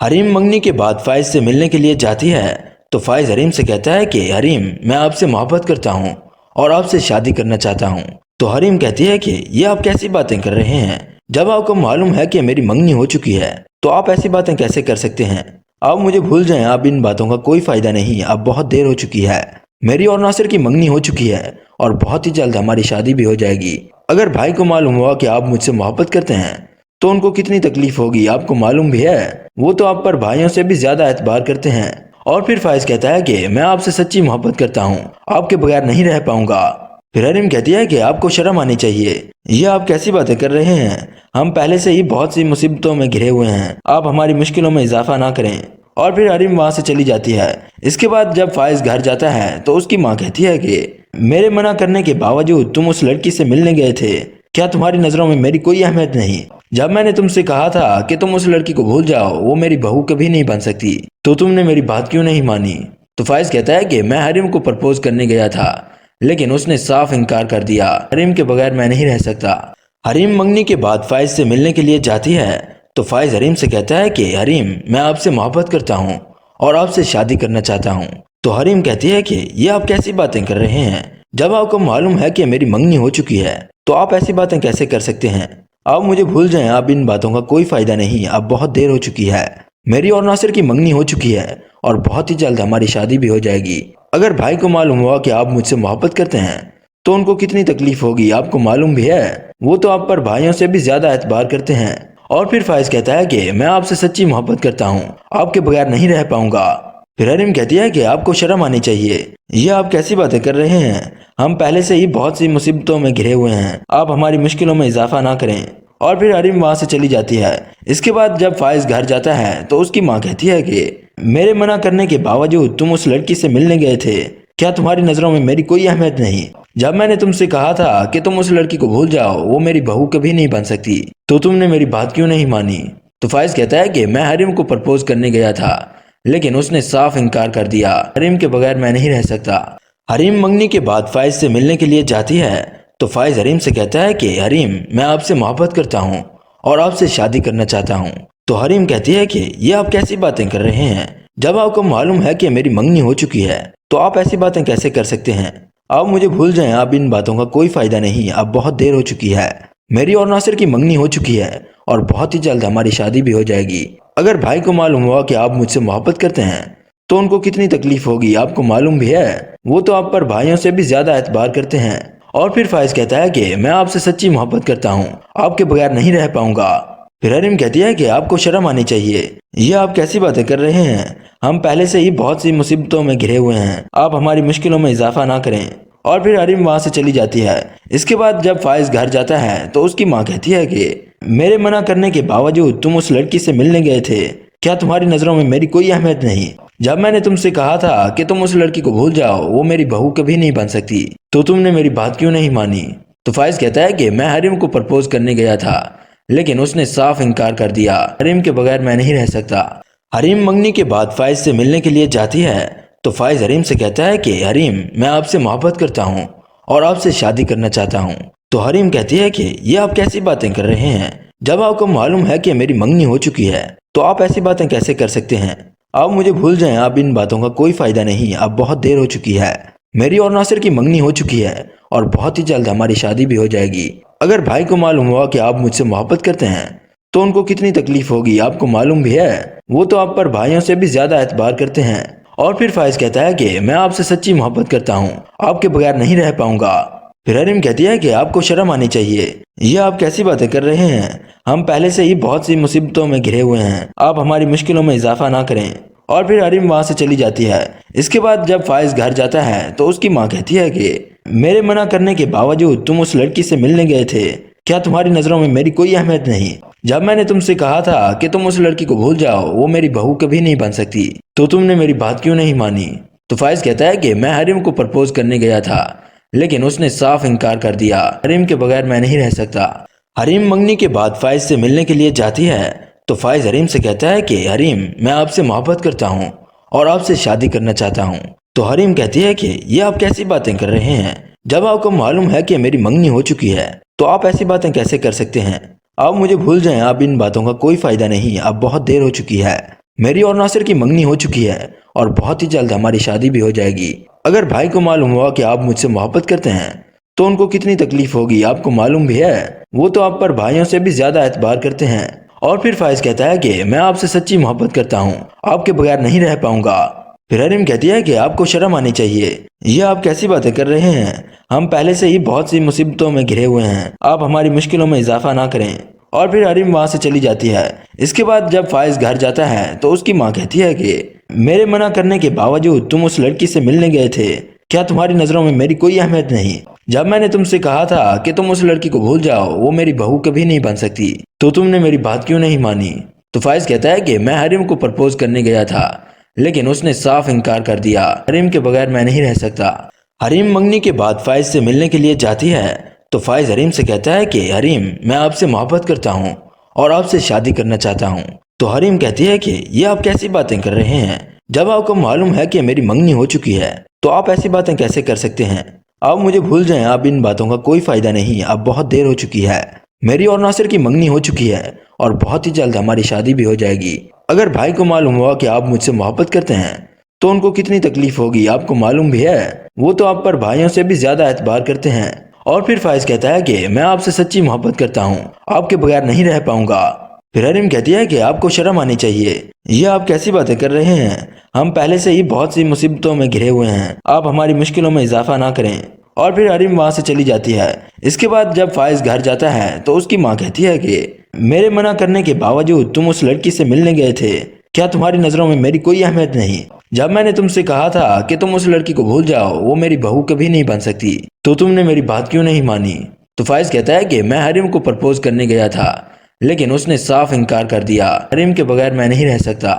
حریم منگنی کے بعد فائز سے ملنے کے لیے جاتی ہے تو فائز حریم سے کہتا ہے کہ حریم، میں آپ سے محبت کرتا ہوں اور آپ سے شادی کرنا چاہتا ہوں۔ تو حریم کہتی ہے کہ یہ آپ کیسی باتیں کر رہے ہیں؟ جب آپ کو معلوم ہے کہ میری منگنی ہو چکی ہے تو آپ ایسی باتیں کیسے کر سکتے ہیں؟ آپ مجھے بھول جائیں، اب ان باتوں کا کوئی فائدہ نہیں، اب بہت دیر ہو چکی ہے۔ میری اور ناصر کی منگنی ہو چکی ہے اور بہت ہی جلد ہماری شادی بھی ہو جائے گی۔ اگر بھائی کو معلوم ہوا کہ آپ مجھ سے محبت کرتے ہیں تو ان کو کتنی تکلیف ہوگی، آپ کو معلوم بھی ہے۔ وہ تو آپ پر بھائیوں سے بھی زیادہ اعتبار کرتے ہیں۔ اور پھر فائز کہتا ہے کہ میں آپ سے سچی محبت کرتا ہوں، آپ کے بغیر نہیں رہ پاؤں گا۔ پھر حریم کہتی ہے کہ آپ کو شرم آنی چاہیے، یہ آپ کیسی باتیں کر رہے ہیں؟ ہم پہلے سے ہی بہت سی مصیبتوں میں گھرے ہوئے ہیں، آپ ہماری مشکلوں میں اضافہ نہ کریں۔ اور پھر حریم وہاں سے چلی جاتی ہے۔ اس کے بعد جب فائز گھر جاتا ہے تو اس کی ماں کہتی ہے کہ میرے منع کرنے کے باوجود تم اس لڑکی سے ملنے گئے تھے، کیا تمہاری نظروں میں میری کوئی اہمیت نہیں؟ جب میں نے تم سے کہا تھا کہ تم اس لڑکی کو بھول جاؤ، وہ میری بہو کبھی نہیں بن سکتی، تو تم نے میری بات کیوں نہیں مانی؟ تو فائز کہتا ہے کہ میں حریم کو پرپوز کرنے گیا تھا، لیکن اس نے صاف انکار کر دیا، حریم کے بغیر میں نہیں رہ سکتا۔ حریم منگنی کے بعد فائز سے ملنے کے لیے جاتی ہے تو فائز حریم سے کہتا ہے کہ حریم میں آپ سے محبت کرتا ہوں اور آپ سے شادی کرنا چاہتا ہوں۔ تو حریم کہتی ہے کہ یہ آپ کیسی باتیں کر رہے ہیں؟ جب آپ کو معلوم ہے کہ میری منگنی ہو چکی ہے تو آپ ایسی باتیں کیسے کر سکتے ہیں؟ آپ مجھے بھول جائیں، اب ان باتوں کا کوئی فائدہ نہیں، اب بہت دیر ہو چکی ہے۔ میری اور ناصر کی منگنی ہو چکی ہے اور بہت ہی جلد ہماری شادی بھی ہو جائے گی۔ اگر بھائی کو معلوم ہوا کہ آپ مجھ سے محبت کرتے ہیں تو ان کو کتنی تکلیف ہوگی، آپ کو معلوم بھی ہے۔ وہ تو آپ پر بھائیوں سے بھی زیادہ اعتبار کرتے ہیں۔ اور پھر فائز کہتا ہے کہ میں آپ سے سچی محبت کرتا ہوں، آپ کے بغیر نہیں رہ پاؤں گا۔ پھر حریم کہتی ہے کہ آپ کو شرم آنی چاہیے، یہ آپ کیسی باتیں کر رہے ہیں؟ ہم پہلے سے ہی بہت سی مصیبتوں میں گھرے ہوئے ہیں، آپ ہماری مشکلوں میں اضافہ نہ کریں۔ اور پھر حریم وہاں سے چلی جاتی ہے۔ اس کے بعد جب فائز گھر جاتا ہے تو اس کی ماں کہتی ہے کہ میرے منع کرنے کے باوجود تم اس لڑکی سے ملنے گئے تھے، کیا تمہاری نظروں میں میری کوئی اہمیت نہیں؟ جب میں نے تم سے کہا تھا کہ تم اس لڑکی کو بھول جاؤ، وہ میری بہو کبھی نہیں بن سکتی، تو تم نے میری بات کیوں نہیں مانی؟ تو فائز کہتا ہے کہ میں حریم کو پرپوز کرنے گیا تھا لیکن اس نے صاف انکار کر دیا، حریم کے بغیر میں نہیں رہ سکتا۔ حریم منگنی کے بعد فائز سے ملنے کے لیے جاتی ہے تو فائز حریم سے کہتا ہے کہ حریم میں آپ سے محبت کرتا ہوں اور آپ سے شادی کرنا چاہتا ہوں۔ تو حریم کہتی ہے کہ یہ آپ کیسی باتیں کر رہے ہیں؟ جب آپ کو معلوم ہے کہ میری منگنی ہو چکی ہے تو آپ ایسی باتیں کیسے کر سکتے ہیں؟ آپ مجھے بھول جائیں، اب ان باتوں کا کوئی فائدہ نہیں، اب بہت دیر ہو چکی ہے۔ میری اور ناصر کی منگنی ہو چکی ہے اور بہت ہی جلد ہماری شادی بھی ہو جائے گی۔ اگر بھائی کو معلوم ہوا کہ آپ مجھ سے محبت کرتے ہیں تو ان کو کتنی تکلیف ہوگی، آپ کو معلوم بھی ہے۔ وہ تو آپ پر بھائیوں سے بھی زیادہ اعتبار کرتے ہیں۔ اور پھر فائز کہتا ہے کہ میں آپ سے سچی محبت کرتا ہوں، آپ کے بغیر نہیں رہ پاؤں گا۔ پھر حریم کہتی ہے کہ آپ کو شرم آنی چاہیے، یہ آپ کیسی باتیں کر رہے ہیں؟ ہم پہلے سے ہی بہت سی مصیبتوں میں گھرے ہوئے ہیں، آپ ہماری مشکلوں میں اضافہ نہ کریں۔ اور پھر حریم وہاں سے چلی جاتی ہے۔ اس کے بعد جب فائز گھر جاتا ہے تو اس کی ماں کہتی ہے کہ میرے منع کرنے کے باوجود تم اس لڑکی سے ملنے گئے تھے، کیا تمہاری نظروں میں میری کوئی اہمیت نہیں؟ جب میں نے تم سے کہا تھا کہ تم اس لڑکی کو بھول جاؤ، وہ میری بہو کبھی نہیں بن سکتی، تو تم نے میری بات کیوں نہیں مانی؟ تو فائز کہتا ہے کہ میں حریم کو پرپوز کرنے گیا تھا لیکن اس نے صاف انکار کر دیا، حریم کے بغیر میں نہیں رہ سکتا۔ حریم منگنی کے بعد فائز سے ملنے کے لیے جاتی ہے تو فائز حریم سے کہتا ہے کہ حریم میں آپ سے محبت کرتا ہوں اور آپ سے شادی کرنا چاہتا ہوں۔ تو حریم کہتی ہے کہ یہ آپ کیسی باتیں کر رہے ہیں؟ جب آپ کو معلوم ہے کہ میری منگنی ہو چکی ہے تو آپ ایسی باتیں کیسے کر سکتے ہیں؟ آپ مجھے بھول جائیں، اب ان باتوں کا کوئی فائدہ نہیں، اب بہت دیر ہو چکی ہے۔ میری اور ناصر کی منگنی ہو چکی ہے اور بہت ہی جلد ہماری شادی بھی ہو جائے گی۔ اگر بھائی کو معلوم ہوا کہ آپ مجھ سے محبت کرتے ہیں تو ان کو کتنی تکلیف ہوگی، آپ کو معلوم بھی ہے۔ وہ تو آپ پر بھائیوں سے بھی زیادہ اعتبار کرتے ہیں۔ اور پھر فائز کہتا ہے کہ میں آپ سے سچی محبت کرتا ہوں، آپ کے بغیر نہیں رہ پاؤں گا۔ پھر حریم کہتی ہے کہ آپ کو شرم آنی چاہیے، یہ آپ کیسی باتیں کر رہے ہیں؟ ہم پہلے سے ہی بہت سی مصیبتوں میں گھرے ہوئے ہیں، آپ ہماری مشکلوں میں اضافہ نہ کریں۔ اور پھر حریم وہاں سے چلی جاتی ہے۔ اس کے بعد جب فائز گھر جاتا ہے تو اس کی ماں کہتی ہے کہ میرے منع کرنے کے باوجود تم اس لڑکی سے ملنے گئے تھے، کیا تمہاری نظروں میں میری کوئی اہمیت نہیں؟ جب میں نے تم سے کہا تھا کہ تم اس لڑکی کو بھول جاؤ، وہ میری بہو کبھی نہیں بن سکتی، تو تم نے میری بات کیوں نہیں مانی؟ تو فائز کہتا ہے کہ میں حریم کو پرپوز کرنے گیا تھا لیکن اس نے صاف انکار کر دیا، حریم کے بغیر میں نہیں رہ سکتا۔ حریم منگنی کے بعد فائز سے ملنے کے لیے جاتی ہے تو فائز حریم سے کہتا ہے کہ حریم میں آپ سے محبت کرتا ہوں اور آپ سے شادی کرنا چاہتا ہوں۔ تو حریم کہتی ہے کہ یہ آپ کیسی باتیں کر رہے ہیں؟ جب آپ کو معلوم ہے کہ میری منگنی ہو چکی ہے تو آپ ایسی باتیں کیسے کر سکتے ہیں؟ آپ مجھے بھول جائیں، اب ان باتوں کا کوئی فائدہ نہیں، اب بہت دیر ہو چکی ہے۔ میری اور ناصر کی منگنی ہو چکی ہے اور بہت ہی جلد ہماری شادی بھی ہو جائے گی۔ اگر بھائی کو معلوم ہوا کہ آپ مجھ سے محبت کرتے ہیں تو ان کو کتنی تکلیف ہوگی، آپ کو معلوم بھی ہے۔ وہ تو آپ پر بھائیوں سے بھی زیادہ اعتبار کرتے ہیں۔ اور پھر فائز کہتا ہے کہ میں آپ سے سچی محبت کرتا ہوں، آپ کے بغیر نہیں رہ پاؤں گا۔ پھر حریم کہتی ہے کہ آپ کو شرم آنی چاہیے، یہ آپ کیسی باتیں کر رہے ہیں؟ ہم پہلے سے ہی بہت سی مصیبتوں میں گھرے ہوئے ہیں، آپ ہماری مشکلوں میں اضافہ نہ کریں۔ اور پھر حریم وہاں سے چلی جاتی ہے۔ اس کے بعد جب فائز گھر جاتا ہے تو اس کی ماں کہتی ہے کہ میرے منع کرنے کے باوجود تم اس لڑکی سے ملنے گئے تھے، کیا تمہاری نظروں میں میری کوئی اہمیت نہیں؟ جب میں نے تم سے کہا تھا کہ تم اس لڑکی کو بھول جاؤ، وہ میری بہو کبھی نہیں بن سکتی، تو تم نے میری بات کیوں نہیں مانی؟ تو فائز کہتا ہے کہ میں حریم کو پرپوز کرنے گیا تھا لیکن اس نے صاف انکار کر دیا، حریم کے بغیر میں نہیں رہ سکتا۔ حریم منگنی کے بعد فائز سے ملنے کے لیے جاتی ہے تو فائز حریم سے کہتا ہے کہ حریم میں آپ سے محبت کرتا ہوں اور آپ سے شادی کرنا چاہتا ہوں۔ تو حریم کہتی ہے کہ یہ آپ کیسی باتیں کر رہے ہیں؟ جب آپ کو معلوم ہے کہ میری منگنی ہو چکی ہے تو آپ ایسی باتیں کیسے کر سکتے ہیں؟ آپ مجھے بھول جائیں، اب ان باتوں کا کوئی فائدہ نہیں، اب بہت دیر ہو چکی ہے۔ میری اور ناصر کی منگنی ہو چکی ہے اور بہت ہی جلد ہماری شادی بھی ہو جائے گی۔ اگر بھائی کو معلوم ہوا کہ آپ مجھ سے محبت کرتے ہیں تو ان کو کتنی تکلیف ہوگی آپ کو معلوم بھی ہے۔ وہ تو آپ پر بھائیوں سے بھی زیادہ اعتبار کرتے ہیں۔ اور پھر فائز کہتا ہے کہ میں آپ سے سچی محبت کرتا ہوں، آپ کے بغیر نہیں رہ پاؤں گا۔ پھر حریم کہتی ہے کہ آپ کو شرم آنی چاہیے، یہ آپ کیسی باتیں کر رہے ہیں؟ ہم پہلے سے ہی بہت سی مصیبتوں میں گھرے ہوئے ہیں، آپ ہماری مشکلوں میں اضافہ نہ کریں۔ اور پھر حریم وہاں سے چلی جاتی ہے۔ اس کے بعد جب فائز گھر جاتا ہے تو اس کی ماں کہتی ہے کہ میرے منع کرنے کے باوجود تم اس لڑکی سے ملنے گئے تھے، کیا تمہاری نظروں میں میری کوئی اہمیت نہیں؟ جب میں نے تم سے کہا تھا کہ تم اس لڑکی کو بھول جاؤ، وہ میری بہو کبھی نہیں بن سکتی، تو تم نے میری بات کیوں نہیں مانی؟ تو فائز کہتا ہے کہ میں حریم کو پرپوز کرنے گیا تھا لیکن اس نے صاف انکار کر دیا، حریم کے بغیر میں نہیں رہ سکتا۔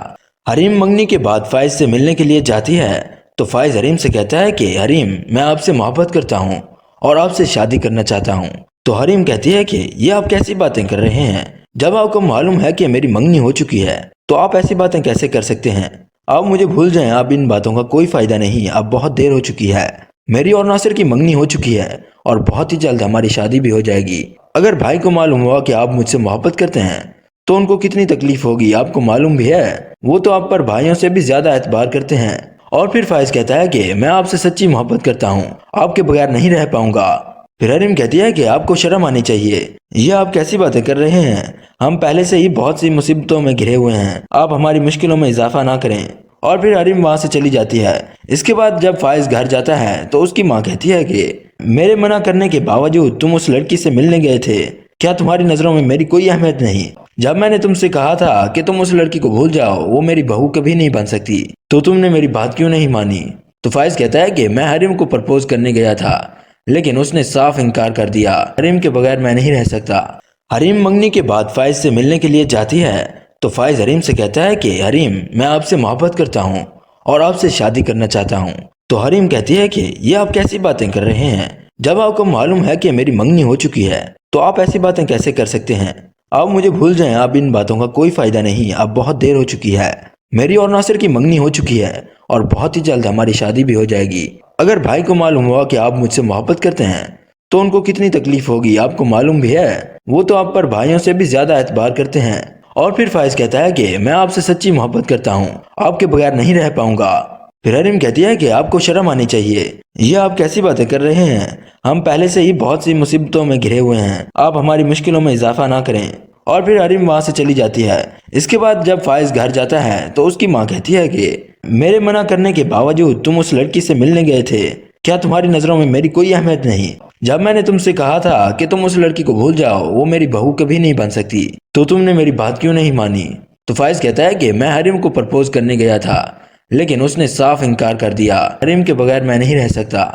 حریم منگنی کے بعد فائز سے ملنے کے لیے جاتی ہے تو فائز حریم سے کہتا ہے کہ حریم میں آپ سے محبت کرتا ہوں اور آپ سے شادی کرنا چاہتا ہوں۔ تو حریم کہتی ہے کہ یہ آپ کیسی باتیں کر رہے ہیں؟ جب آپ کو معلوم ہے کہ میری منگنی ہو چکی ہے تو آپ ایسی باتیں کیسے کر سکتے ہیں؟ آپ مجھے بھول جائیں، اب ان باتوں کا کوئی فائدہ نہیں، اب بہت دیر ہو چکی ہے۔ میری اور ناصر کی منگنی ہو چکی ہے اور بہت ہی جلد ہماری شادی بھی ہو جائے گی۔ اگر بھائی کو معلوم ہوا کہ آپ مجھ سے محبت کرتے ہیں تو ان کو کتنی تکلیف ہوگی آپ کو معلوم بھی ہے۔ وہ تو آپ پر بھائیوں سے بھی زیادہ اعتبار کرتے ہیں۔ اور پھر فائز کہتا ہے کہ میں آپ سے سچی محبت کرتا ہوں، آپ کے بغیر نہیں رہ پاؤں گا۔ پھر حریم کہتی ہے کہ آپ کو شرم آنی چاہیے، یہ آپ کیسی باتیں کر رہے ہیں؟ ہم پہلے سے ہی بہت سی مصیبتوں میں گھرے ہوئے ہیں، آپ ہماری مشکلوں میں اضافہ نہ کریں۔ اور پھر حریم وہاں سے چلی جاتی ہے۔ اس کے بعد جب فائز گھر جاتا ہے تو اس کی ماں کہتی ہے کہ میرے منع کرنے کے باوجود تم اس لڑکی سے ملنے گئے تھے، کیا تمہاری نظروں میں میری کوئی اہمیت نہیں؟ جب میں نے تم سے کہا تھا کہ تم اس لڑکی کو بھول جاؤ، وہ میری بہو کبھی نہیں بن سکتی، تو تم نے میری بات کیوں نہیں مانی؟ تو فائز کہتا ہے کہ میں حریم کو پرپوز کرنے گیا تھا لیکن اس نے صاف انکار کر دیا، حریم کے بغیر میں نہیں رہ سکتا۔ حریم منگنی کے بعد فائز سے ملنے کے لیے جاتی ہے تو فائز حریم سے کہتا ہے کہ حریم میں آپ سے محبت کرتا ہوں اور آپ سے شادی کرنا چاہتا ہوں۔ تو حریم کہتی ہے کہ یہ آپ کیسی باتیں کر رہے ہیں؟ جب آپ کو معلوم ہے کہ میری منگنی ہو چکی ہے تو آپ ایسی باتیں کیسے کر سکتے ہیں؟ آپ مجھے بھول جائیں، اب ان باتوں کا کوئی فائدہ نہیں، اب بہت دیر ہو چکی ہے۔ میری اور ناصر کی منگنی ہو چکی ہے اور بہت ہی جلد ہماری شادی بھی ہو جائے گی۔ اگر بھائی کو معلوم ہوا کہ آپ مجھ سے محبت کرتے ہیں تو ان کو کتنی تکلیف ہوگی آپ کو معلوم بھی ہے۔ وہ تو آپ پر بھائیوں سے بھی زیادہ اعتبار کرتے ہیں۔ اور پھر فائز کہتا ہے کہ میں آپ سے سچی محبت کرتا ہوں، آپ کے بغیر نہیں رہ پاؤں گا۔ پھر حریم کہتی ہے کہ آپ کو شرم آنی چاہیے، یہ آپ کیسی باتیں کر رہے ہیں؟ ہم پہلے سے ہی بہت سی مصیبتوں میں گھرے ہوئے ہیں، آپ ہماری مشکلوں میں اضافہ نہ کریں۔ اور پھر حریم وہاں سے چلی جاتی ہے۔ اس کے بعد جب فائز گھر جاتا ہے تو اس کی ماں کہتی ہے کہ میرے منع کرنے کے باوجود تم اس لڑکی سے ملنے گئے تھے، کیا تمہاری نظروں میں میری کوئی اہمیت نہیں؟ جب میں نے تم سے کہا تھا کہ تم اس لڑکی کو بھول جاؤ، وہ میری بہو کبھی نہیں بن سکتی، تو تم نے میری بات کیوں نہیں مانی؟ تو فائز کہتا ہے کہ میں حریم کو پرپوز کرنے گیا تھا لیکن اس نے صاف انکار کر دیا، حریم کے بغیر میں نہیں رہ سکتا۔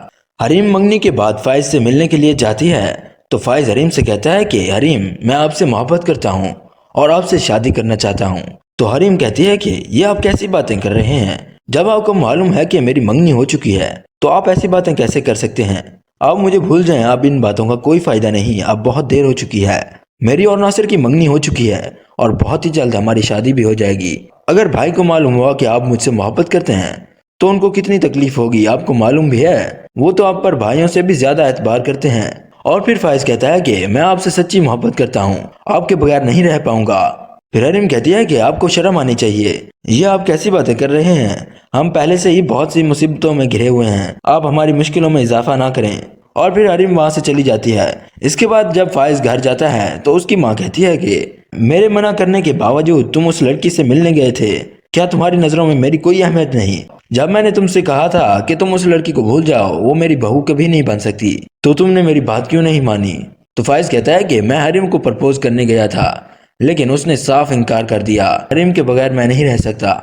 حریم منگنی کے بعد فائز سے ملنے کے لیے جاتی ہے تو فائز حریم سے کہتا ہے کہ حریم میں آپ سے محبت کرتا ہوں اور آپ سے شادی کرنا چاہتا ہوں۔ تو حریم کہتی ہے کہ یہ آپ کیسی باتیں کر رہے ہیں؟ جب آپ کو معلوم ہے کہ میری منگنی ہو چکی ہے تو آپ ایسی باتیں کیسے کر سکتے ہیں؟ آپ مجھے بھول جائیں، اب ان باتوں کا کوئی فائدہ نہیں، اب بہت دیر ہو چکی ہے۔ میری اور ناصر کی منگنی ہو چکی ہے اور بہت ہی جلد ہماری شادی بھی ہو جائے گی۔ اگر بھائی کو معلوم ہوا کہ آپ مجھ سے محبت کرتے ہیں تو ان کو کتنی تکلیف ہوگی آپ کو معلوم بھی ہے۔ وہ تو آپ پر بھائیوں سے بھی زیادہ اعتبار کرتے ہیں۔ اور پھر فائز کہتا ہے کہ میں آپ سے سچی محبت کرتا ہوں، آپ کے بغیر نہیں رہ پاؤں گا۔ پھر حریم کہتی ہے کہ آپ کو شرم آنی چاہیے، یہ آپ کیسی باتیں کر رہے ہیں؟ ہم پہلے سے ہی بہت سی مصیبتوں میں گھرے ہوئے ہیں، آپ ہماری مشکلوں میں اضافہ نہ کریں۔ اور پھر حریم وہاں سے چلی جاتی ہے۔ اس کے بعد جب فائز گھر جاتا ہے تو اس کی ماں کہتی ہے کہ میرے منع کرنے کے باوجود تم اس لڑکی سے ملنے گئے تھے، کیا تمہاری نظروں میں میری کوئی اہمیت نہیں؟ جب میں نے تم سے کہا تھا کہ تم اس لڑکی کو بھول جاؤ، وہ میری بہو کبھی نہیں بن سکتی، تو تم نے میری بات کیوں نہیں مانی؟ تو فائز کہتا ہے کہ میں حریم کو پرپوز کرنے گیا تھا لیکن اس نے صاف انکار کر دیا، حریم کے بغیر میں نہیں رہ سکتا۔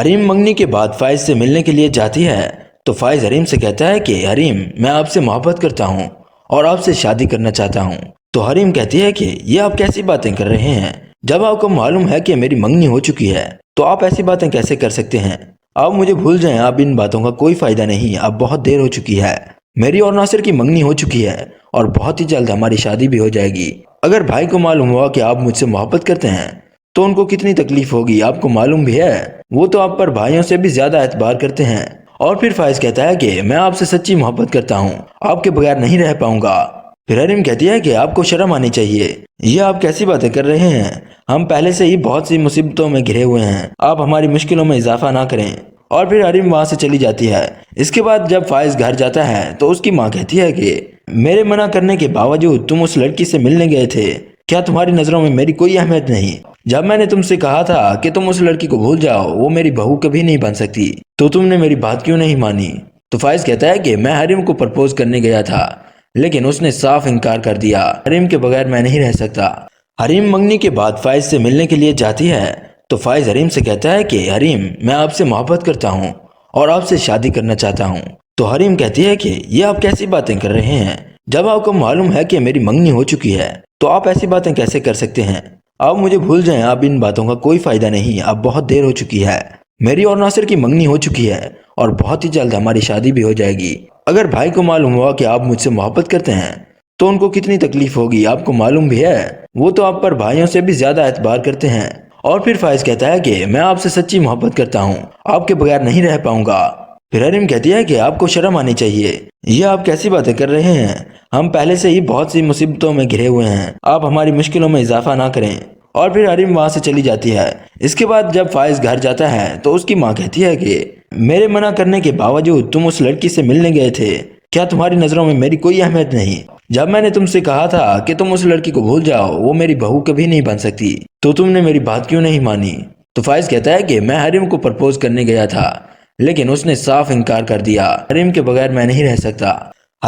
حریم منگنی کے بعد فائز سے ملنے کے لیے جاتی ہے تو فائز حریم سے کہتا ہے کہ حریم میں آپ سے محبت کرتا ہوں اور آپ سے شادی کرنا چاہتا ہوں۔ تو حریم کہتی ہے کہ یہ آپ کیسی باتیں کر رہے ہیں؟ جب آپ کو معلوم ہے کہ میری منگنی ہو چکی ہے تو آپ ایسی باتیں کیسے کر سکتے ہیں؟ آپ مجھے بھول جائیں، اب ان باتوں کا کوئی فائدہ نہیں، اب بہت دیر ہو چکی ہے۔ میری اور ناصر کی منگنی ہو چکی ہے اور بہت ہی جلد ہماری شادی بھی ہو جائے گی۔ اگر بھائی کو معلوم ہوا کہ آپ مجھ سے محبت کرتے ہیں تو ان کو کتنی تکلیف ہوگی آپ کو معلوم بھی ہے۔ وہ تو آپ پر بھائیوں سے بھی زیادہ اعتبار کرتے ہیں۔ اور پھر فائز کہتا ہے کہ میں آپ سے سچی محبت کرتا ہوں، آپ کے بغیر نہیں رہ پاؤں گا۔ پھر حریم کہتی ہے کہ آپ کو شرم آنی چاہیے، یہ آپ کیسی باتیں کر رہے ہیں؟ ہم پہلے سے ہی بہت سی مصیبتوں میں گھرے ہوئے ہیں، آپ ہماری مشکلوں میں اضافہ نہ کریں۔ اور پھر حریم وہاں سے چلی جاتی ہے۔ اس کے بعد جب فائز گھر جاتا ہے تو اس کی ماں کہتی ہے کہ میرے منع کرنے کے باوجود تم اس لڑکی سے ملنے گئے تھے، کیا تمہاری نظروں میں میری کوئی اہمیت نہیں؟ جب میں نے تم سے کہا تھا کہ تم اس لڑکی کو بھول جاؤ، وہ میری بہو کبھی نہیں بن سکتی، تو تم نے میری بات کیوں نہیں مانی؟ تو فائز کہتا ہے کہ میں حریم کو پرپوز کرنے گیا تھا، لیکن اس نے صاف انکار کر دیا، حریم کے بغیر میں نہیں رہ سکتا۔ حریم منگنی کے بعد فائز سے ملنے کے لیے جاتی ہے تو فائز حریم سے کہتا ہے کہ حریم میں آپ سے محبت کرتا ہوں اور آپ سے شادی کرنا چاہتا ہوں۔ تو حریم کہتی ہے کہ یہ آپ کیسی باتیں کر رہے ہیں؟ جب آپ کو معلوم ہے کہ میری منگنی ہو چکی ہے تو آپ ایسی باتیں کیسے کر سکتے ہیں؟ آپ مجھے بھول جائیں، اب ان باتوں کا کوئی فائدہ نہیں، اب بہت دیر ہو چکی ہے، میری اور ناصر کی منگنی ہو چکی ہے اور بہت ہی جلد ہماری شادی بھی ہو جائے گی۔ اگر بھائی کو معلوم ہوا کہ آپ مجھ سے محبت کرتے ہیں تو ان کو کتنی تکلیف ہوگی، آپ کو معلوم بھی ہے، وہ تو آپ پر بھائیوں سے بھی زیادہ اعتبار کرتے ہیں۔ اور پھر فائز کہتا ہے کہ میں آپ سے سچی محبت کرتا ہوں، آپ کے بغیر نہیں رہ پاؤں گا۔ پھر حریم کہتی ہے کہ آپ کو شرم آنی چاہیے، یہ آپ کیسی باتیں کر رہے ہیں؟ ہم پہلے سے ہی بہت سی مصیبتوں میں گھرے ہوئے ہیں، آپ ہماری مشکلوں میں اضافہ نہ کریں۔ اور پھر حریم وہاں سے چلی جاتی ہے۔ اس کے بعد جب فائز گھر جاتا ہے تو اس کی ماں کہتی ہے کہ میرے منع کرنے کے باوجود تم اس لڑکی سے ملنے گئے تھے، کیا تمہاری نظروں میں میری کوئی اہمیت نہیں؟ جب میں نے تم سے کہا تھا کہ تم اس لڑکی کو بھول جاؤ، وہ میری بہو کبھی نہیں بن سکتی، تو تم نے میری بات کیوں نہیں مانی؟ تو فائز کہتا ہے کہ میں حریم کو پرپوز کرنے گیا تھا، لیکن اس نے صاف انکار کر دیا، حریم کے بغیر میں نہیں رہ سکتا۔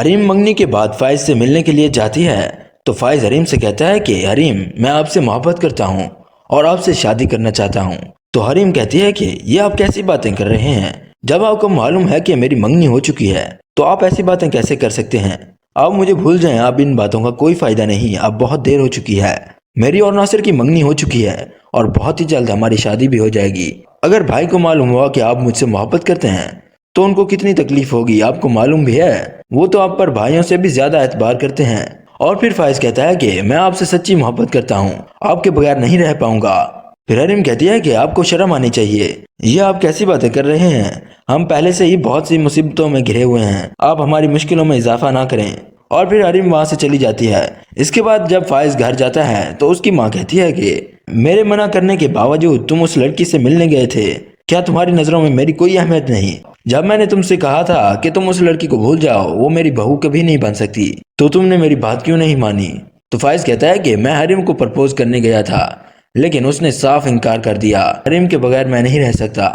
حریم منگنی کے بعد فائز سے ملنے کے لیے جاتی ہے تو فائز حریم سے کہتا ہے کہ حریم میں آپ سے محبت کرتا ہوں اور آپ سے شادی کرنا چاہتا ہوں۔ تو حریم کہتی ہے کہ یہ آپ کیسی باتیں کر رہے ہیں؟ جب آپ کو معلوم ہے کہ میری منگنی ہو چکی ہے تو آپ ایسی باتیں کیسے کر سکتے ہیں؟ آپ مجھے بھول جائیں، اب ان باتوں کا کوئی فائدہ نہیں، اب بہت دیر ہو چکی ہے، میری اور ناصر کی منگنی ہو چکی ہے اور بہت ہی جلد ہماری شادی بھی ہو جائے گی۔ اگر بھائی کو معلوم ہوا کہ آپ مجھ سے محبت کرتے ہیں تو ان کو کتنی تکلیف ہوگی، آپ کو معلوم بھی ہے، وہ تو آپ پر بھائیوں سے بھی زیادہ اعتبار کرتے ہیں۔ اور پھر فائز کہتا ہے کہ میں آپ سے سچی محبت کرتا ہوں، آپ کے بغیر نہیں رہ پاؤں گا۔ پھر حریم کہتی ہے کہ آپ کو شرم آنی چاہیے، یہ آپ کیسی باتیں کر رہے ہیں؟ ہم پہلے سے ہی بہت سی مصیبتوں میں گھرے ہوئے ہیں، آپ ہماری مشکلوں میں اضافہ نہ کریں۔ اور پھر حریم وہاں سے چلی جاتی ہے۔ اس کے بعد جب فائز گھر جاتا ہے تو اس کی ماں کہتی ہے کہ میرے منع کرنے کے باوجود تم اس لڑکی سے ملنے گئے تھے، کیا تمہاری نظروں میں میری کوئی اہمیت نہیں؟ جب میں نے تم سے کہا تھا کہ تم اس لڑکی کو بھول جاؤ، وہ میری بہو کبھی نہیں بن سکتی، تو تم نے میری بات کیوں نہیں مانی؟ تو فائز کہتا ہے کہ میں حریم کو پرپوز کرنے گیا تھا، لیکن اس نے صاف انکار کر دیا، حریم کے بغیر میں نہیں رہ سکتا۔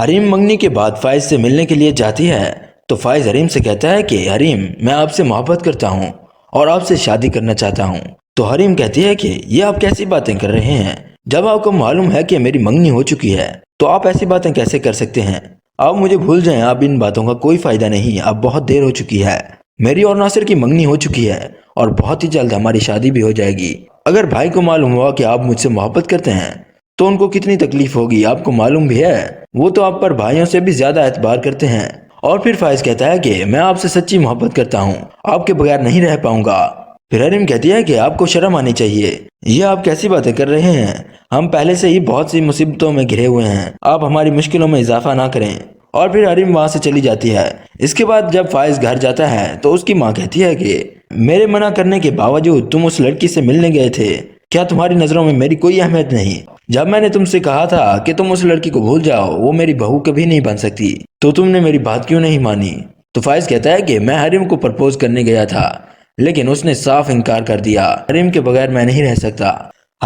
حریم منگنی کے بعد فائز سے ملنے کے لیے جاتی ہے تو فائز حریم سے کہتا ہے کہ حریم میں آپ سے محبت کرتا ہوں اور آپ سے شادی کرنا چاہتا ہوں۔ تو حریم کہتی ہے کہ یہ آپ کیسی باتیں کر رہے ہیں؟ جب آپ کو معلوم ہے کہ میری منگنی ہو چکی ہے تو آپ ایسی باتیں کیسے کر سکتے ہیں؟ آپ مجھے بھول جائیں، اب ان باتوں کا کوئی فائدہ نہیں، اب بہت دیر ہو چکی ہے، میری اور ناصر کی منگنی ہو چکی ہے اور بہت ہی جلد ہماری شادی بھی ہو جائے گی۔ اگر بھائی کو معلوم ہوا کہ آپ مجھ سے محبت کرتے ہیں تو ان کو کتنی تکلیف ہوگی، آپ کو معلوم بھی ہے، وہ تو آپ پر بھائیوں سے بھی زیادہ اعتبار کرتے ہیں۔ اور پھر فائز کہتا ہے کہ میں آپ سے سچی محبت کرتا ہوں، آپ کے بغیر نہیں رہ پاؤں گا۔ پھر حریم کہتی ہے کہ آپ کو شرم آنی چاہیے، یہ آپ کیسی باتیں کر رہے ہیں؟ ہم پہلے سے ہی بہت سی مصیبتوں میں گھرے ہوئے ہیں، آپ ہماری مشکلوں میں اضافہ نہ کریں۔ اور پھر حریم وہاں سے چلی جاتی ہے۔ اس کے بعد جب فائز گھر جاتا ہے تو اس کی ماں کہتی ہے کہ میرے منع کرنے کے باوجود تم اس لڑکی سے ملنے گئے تھے، کیا تمہاری نظروں میں میری کوئی اہمیت نہیں؟ جب میں نے تم سے کہا تھا کہ تم اس لڑکی کو بھول جاؤ، وہ میری بہو کبھی نہیں بن سکتی، تو تم نے میری بات کیوں نہیں مانی؟ تو فائز کہتا ہے کہ میں حریم کو پرپوز کرنے گیا تھا، لیکن اس نے صاف انکار کر دیا، حریم کے بغیر میں نہیں رہ سکتا۔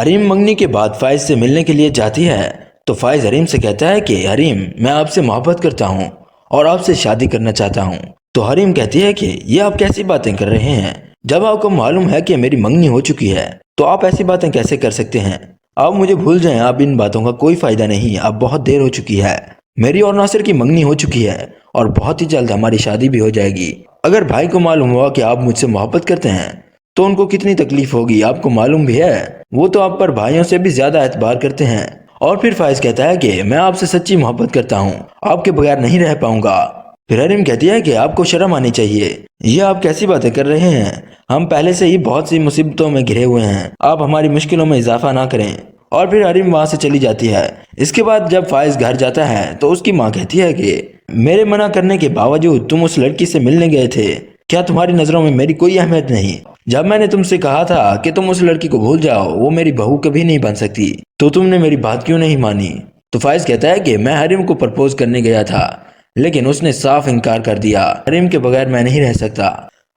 حریم منگنی کے بعد فائز سے ملنے کے لیے جاتی ہے تو فائز حریم سے کہتا ہے کہ حریم میں آپ سے محبت کرتا ہوں اور آپ سے شادی کرنا چاہتا ہوں۔ تو حریم کہتی ہے کہ یہ آپ کیسی باتیں کر رہے ہیں؟ جب آپ کو معلوم ہے کہ میری منگنی ہو چکی ہے تو آپ ایسی باتیں کیسے کر سکتے ہیں؟ آپ مجھے بھول جائیں، اب ان باتوں کا کوئی فائدہ نہیں، اب بہت دیر ہو چکی ہے، میری اور ناصر کی منگنی ہو چکی ہے اور بہت ہی جلد ہماری شادی بھی ہو جائے گی۔ اگر بھائی کو معلوم ہوا کہ آپ مجھ سے محبت کرتے ہیں تو ان کو کتنی تکلیف ہوگی، آپ کو معلوم بھی ہے، وہ تو آپ پر بھائیوں سے بھی زیادہ اعتبار کرتے ہیں۔ اور پھر فائز کہتا ہے کہ میں آپ سے سچی محبت کرتا ہوں، آپ کے بغیر نہیں رہ پاؤں گا۔ پھر حریم کہتی ہے کہ آپ کو شرم آنی چاہیے، یہ آپ کیسی باتیں کر رہے ہیں؟ ہم پہلے سے ہی بہت سی مصیبتوں میں گھرے ہوئے ہیں، آپ ہماری مشکلوں میں اضافہ نہ کریں۔ اور پھر حریم وہاں سے چلی جاتی ہے۔ اس کے بعد جب فائز گھر جاتا ہے تو اس کی ماں کہتی ہے کہ میرے منع کرنے کے باوجود تم اس لڑکی سے ملنے گئے تھے، کیا تمہاری نظروں میں میری کوئی اہمیت نہیں؟ جب میں نے تم سے کہا تھا کہ تم اس لڑکی کو بھول جاؤ، وہ میری بہو کبھی نہیں بن سکتی، تو تم نے میری بات کیوں نہیں مانی؟ تو فائز کہتا ہے کہ میں حریم کو پرپوز کرنے گیا تھا لیکن اس نے صاف انکار کر دیا، حریم کے بغیر میں نہیں رہ سکتا۔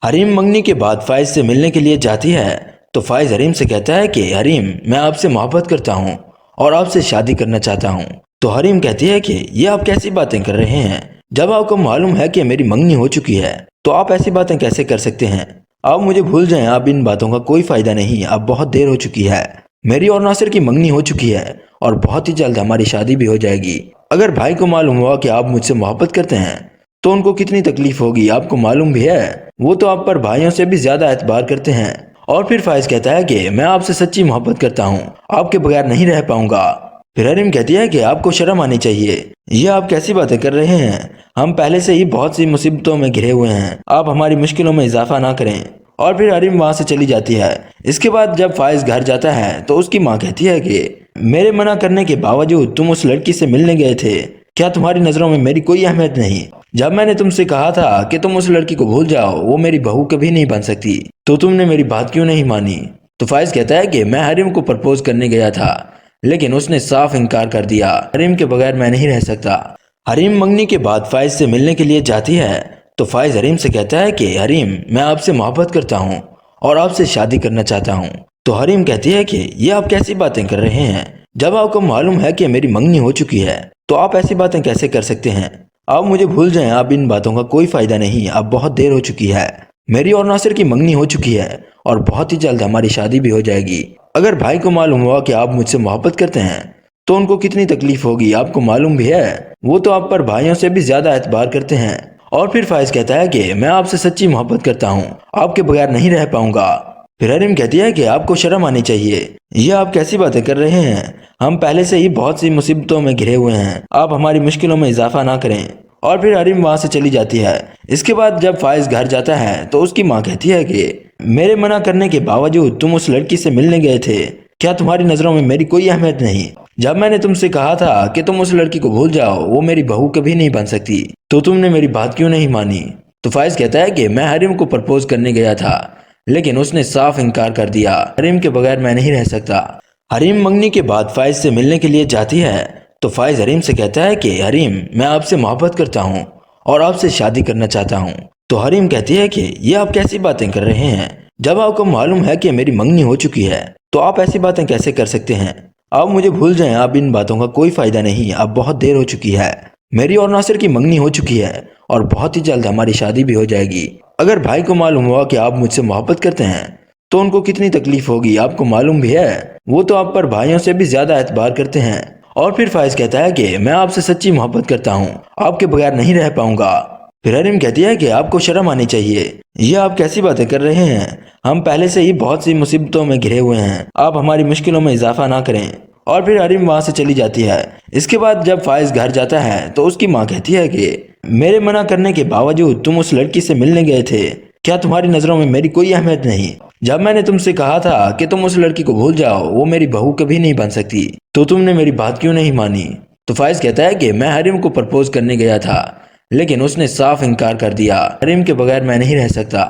حریم منگنی کے بعد فائز سے ملنے کے لیے جاتی ہے تو فائز حریم سے کہتا ہے کہ حریم میں آپ سے محبت کرتا ہوں اور آپ سے شادی کرنا چاہتا ہوں۔ تو حریم کہتی ہے کہ یہ آپ کیسی باتیں کر رہے ہیں؟ جب آپ کو معلوم ہے کہ میری منگنی ہو چکی ہے تو آپ ایسی باتیں کیسے کر سکتے ہیں؟ آپ مجھے بھول جائیں، اب ان باتوں کا کوئی فائدہ نہیں، اب بہت دیر ہو چکی ہے۔ میری اور ناصر کی منگنی ہو چکی ہے اور بہت ہی جلد ہماری شادی بھی ہو جائے گی۔ اگر بھائی کو معلوم ہوا کہ آپ مجھ سے محبت کرتے ہیں تو ان کو کتنی تکلیف ہوگی، آپ کو معلوم بھی ہے۔ وہ تو آپ پر بھائیوں سے بھی زیادہ اعتبار کرتے ہیں۔ اور پھر فائز کہتا ہے کہ میں آپ سے سچی محبت کرتا ہوں، آپ کے بغیر نہیں رہ پاؤں گا۔ پھر حریم کہتی ہے کہ آپ کو شرم آنی چاہیے، یہ آپ کیسی باتیں کر رہے ہیں؟ ہم پہلے سے ہی بہت سی مصیبتوں میں گھرے ہوئے ہیں، آپ ہماری مشکلوں میں اضافہ نہ کریں۔ اور پھر حریم وہاں سے چلی جاتی ہے۔ اس کے بعد جب فائز گھر جاتا ہے تو اس کی ماں کہتی ہے کہ میرے منع کرنے کے باوجود تم اس لڑکی سے ملنے گئے تھے، کیا تمہاری نظروں میں میری کوئی اہمیت نہیں؟ جب میں نے تم سے کہا تھا کہ تم اس لڑکی کو بھول جاؤ، وہ میری بہو کبھی نہیں بن سکتی، تو تم نے میری بات کیوں نہیں مانی؟ تو فائز کہتا ہے کہ میں حریم کو پرپوز کرنے گیا تھا لیکن اس نے صاف انکار کر دیا، حریم کے بغیر میں نہیں رہ سکتا۔ حریم منگنی کے بعد فائز سے ملنے کے لیے جاتی ہے تو فائز حریم سے کہتا ہے کہ حریم میں آپ سے محبت کرتا ہوں اور آپ سے شادی کرنا چاہتا ہوں۔ تو حریم کہتی ہے کہ یہ آپ کیسی باتیں کر رہے ہیں؟ جب آپ کو معلوم ہے کہ میری منگنی ہو چکی ہے تو آپ ایسی باتیں کیسے کر سکتے ہیں؟ آپ مجھے بھول جائیں، اب ان باتوں کا کوئی فائدہ نہیں، اب بہت دیر ہو چکی ہے۔ میری اور ناصر کی منگنی ہو چکی ہے اور بہت ہی جلد ہماری شادی بھی ہو جائے گی۔ اگر بھائی کو معلوم ہوا کہ آپ مجھ سے محبت کرتے ہیں تو ان کو کتنی تکلیف ہوگی، آپ کو معلوم بھی ہے۔ وہ تو آپ پر بھائیوں سے بھی زیادہ اعتبار کرتے ہیں۔ اور پھر فائز کہتا ہے کہ میں آپ سے سچی محبت کرتا ہوں، آپ کے بغیر نہیں رہ پاؤں گا۔ پھر حریم کہتی ہے کہ آپ کو شرم آنی چاہیے، یہ آپ کیسی باتیں کر رہے ہیں؟ ہم پہلے سے ہی بہت سی مصیبتوں میں گھرے ہوئے ہیں، آپ ہماری مشکلوں میں اضافہ نہ کریں۔ اور پھر حریم وہاں سے چلی جاتی ہے۔ اس کے بعد جب فائز گھر جاتا ہے تو اس کی ماں کہتی ہے کہ میرے منع کرنے کے باوجود تم اس لڑکی سے ملنے گئے تھے، کیا تمہاری نظروں میں میری کوئی اہمیت نہیں؟ جب میں نے تم سے کہا تھا کہ تم اس لڑکی کو بھول جاؤ، وہ میری بہو کبھی نہیں بن سکتی، تو تم نے میری بات کیوں نہیں مانی؟ تو فائز کہتا ہے کہ میں حریم کو پرپوز کرنے گیا تھا لیکن اس نے صاف انکار کر دیا، حریم کے بغیر میں نہیں رہ سکتا۔ حریم منگنی کے بعد فائز سے ملنے کے لیے جاتی ہے تو فائز حریم سے کہتا ہے کہ حریم میں آپ سے محبت کرتا ہوں اور آپ سے شادی کرنا چاہتا ہوں۔ تو حریم کہتی ہے کہ یہ آپ کیسی باتیں کر رہے ہیں؟ جب آپ کو معلوم ہے کہ میری منگنی ہو چکی ہے تو آپ ایسی باتیں کیسے کر سکتے ہیں؟ آپ مجھے بھول جائیں، اب ان باتوں کا کوئی فائدہ نہیں، اب بہت دیر ہو چکی ہے۔ میری اور ناصر کی منگنی ہو چکی ہے اور بہت ہی جلد ہماری شادی بھی ہو جائے گی۔ اگر بھائی کو معلوم ہوا کہ آپ مجھ سے محبت کرتے ہیں تو ان کو کتنی تکلیف ہوگی، آپ کو معلوم بھی ہے۔ وہ تو آپ پر بھائیوں سے بھی زیادہ اعتبار کرتے ہیں۔ اور پھر فائز کہتا ہے کہ میں آپ سے سچی محبت کرتا ہوں، آپ کے بغیر نہیں رہ پاؤں گا۔ پھر حریم کہتی ہے کہ آپ کو شرم آنی چاہیے، یہ آپ کیسی باتیں کر رہے ہیں؟ ہم پہلے سے ہی بہت سی مصیبتوں میں گھرے ہوئے ہیں، آپ ہماری مشکلوں میں اضافہ نہ کریں۔ اور پھر حریم وہاں سے چلی جاتی ہے۔ اس کے بعد جب فائز گھر جاتا ہے تو اس کی ماں کہتی ہے کہ میرے منع کرنے کے باوجود تم اس لڑکی سے ملنے گئے تھے، کیا تمہاری نظروں میں میری کوئی اہمیت نہیں؟ جب میں نے تم سے کہا تھا کہ تم اس لڑکی کو بھول جاؤ، وہ میری بہو کبھی نہیں بن سکتی، تو تم نے میری بات کیوں نہیں مانی؟ تو فائز کہتا ہے کہ میں حریم کو پرپوز کرنے گیا تھا لیکن اس نے صاف انکار کر دیا، حریم کے بغیر میں نہیں رہ سکتا۔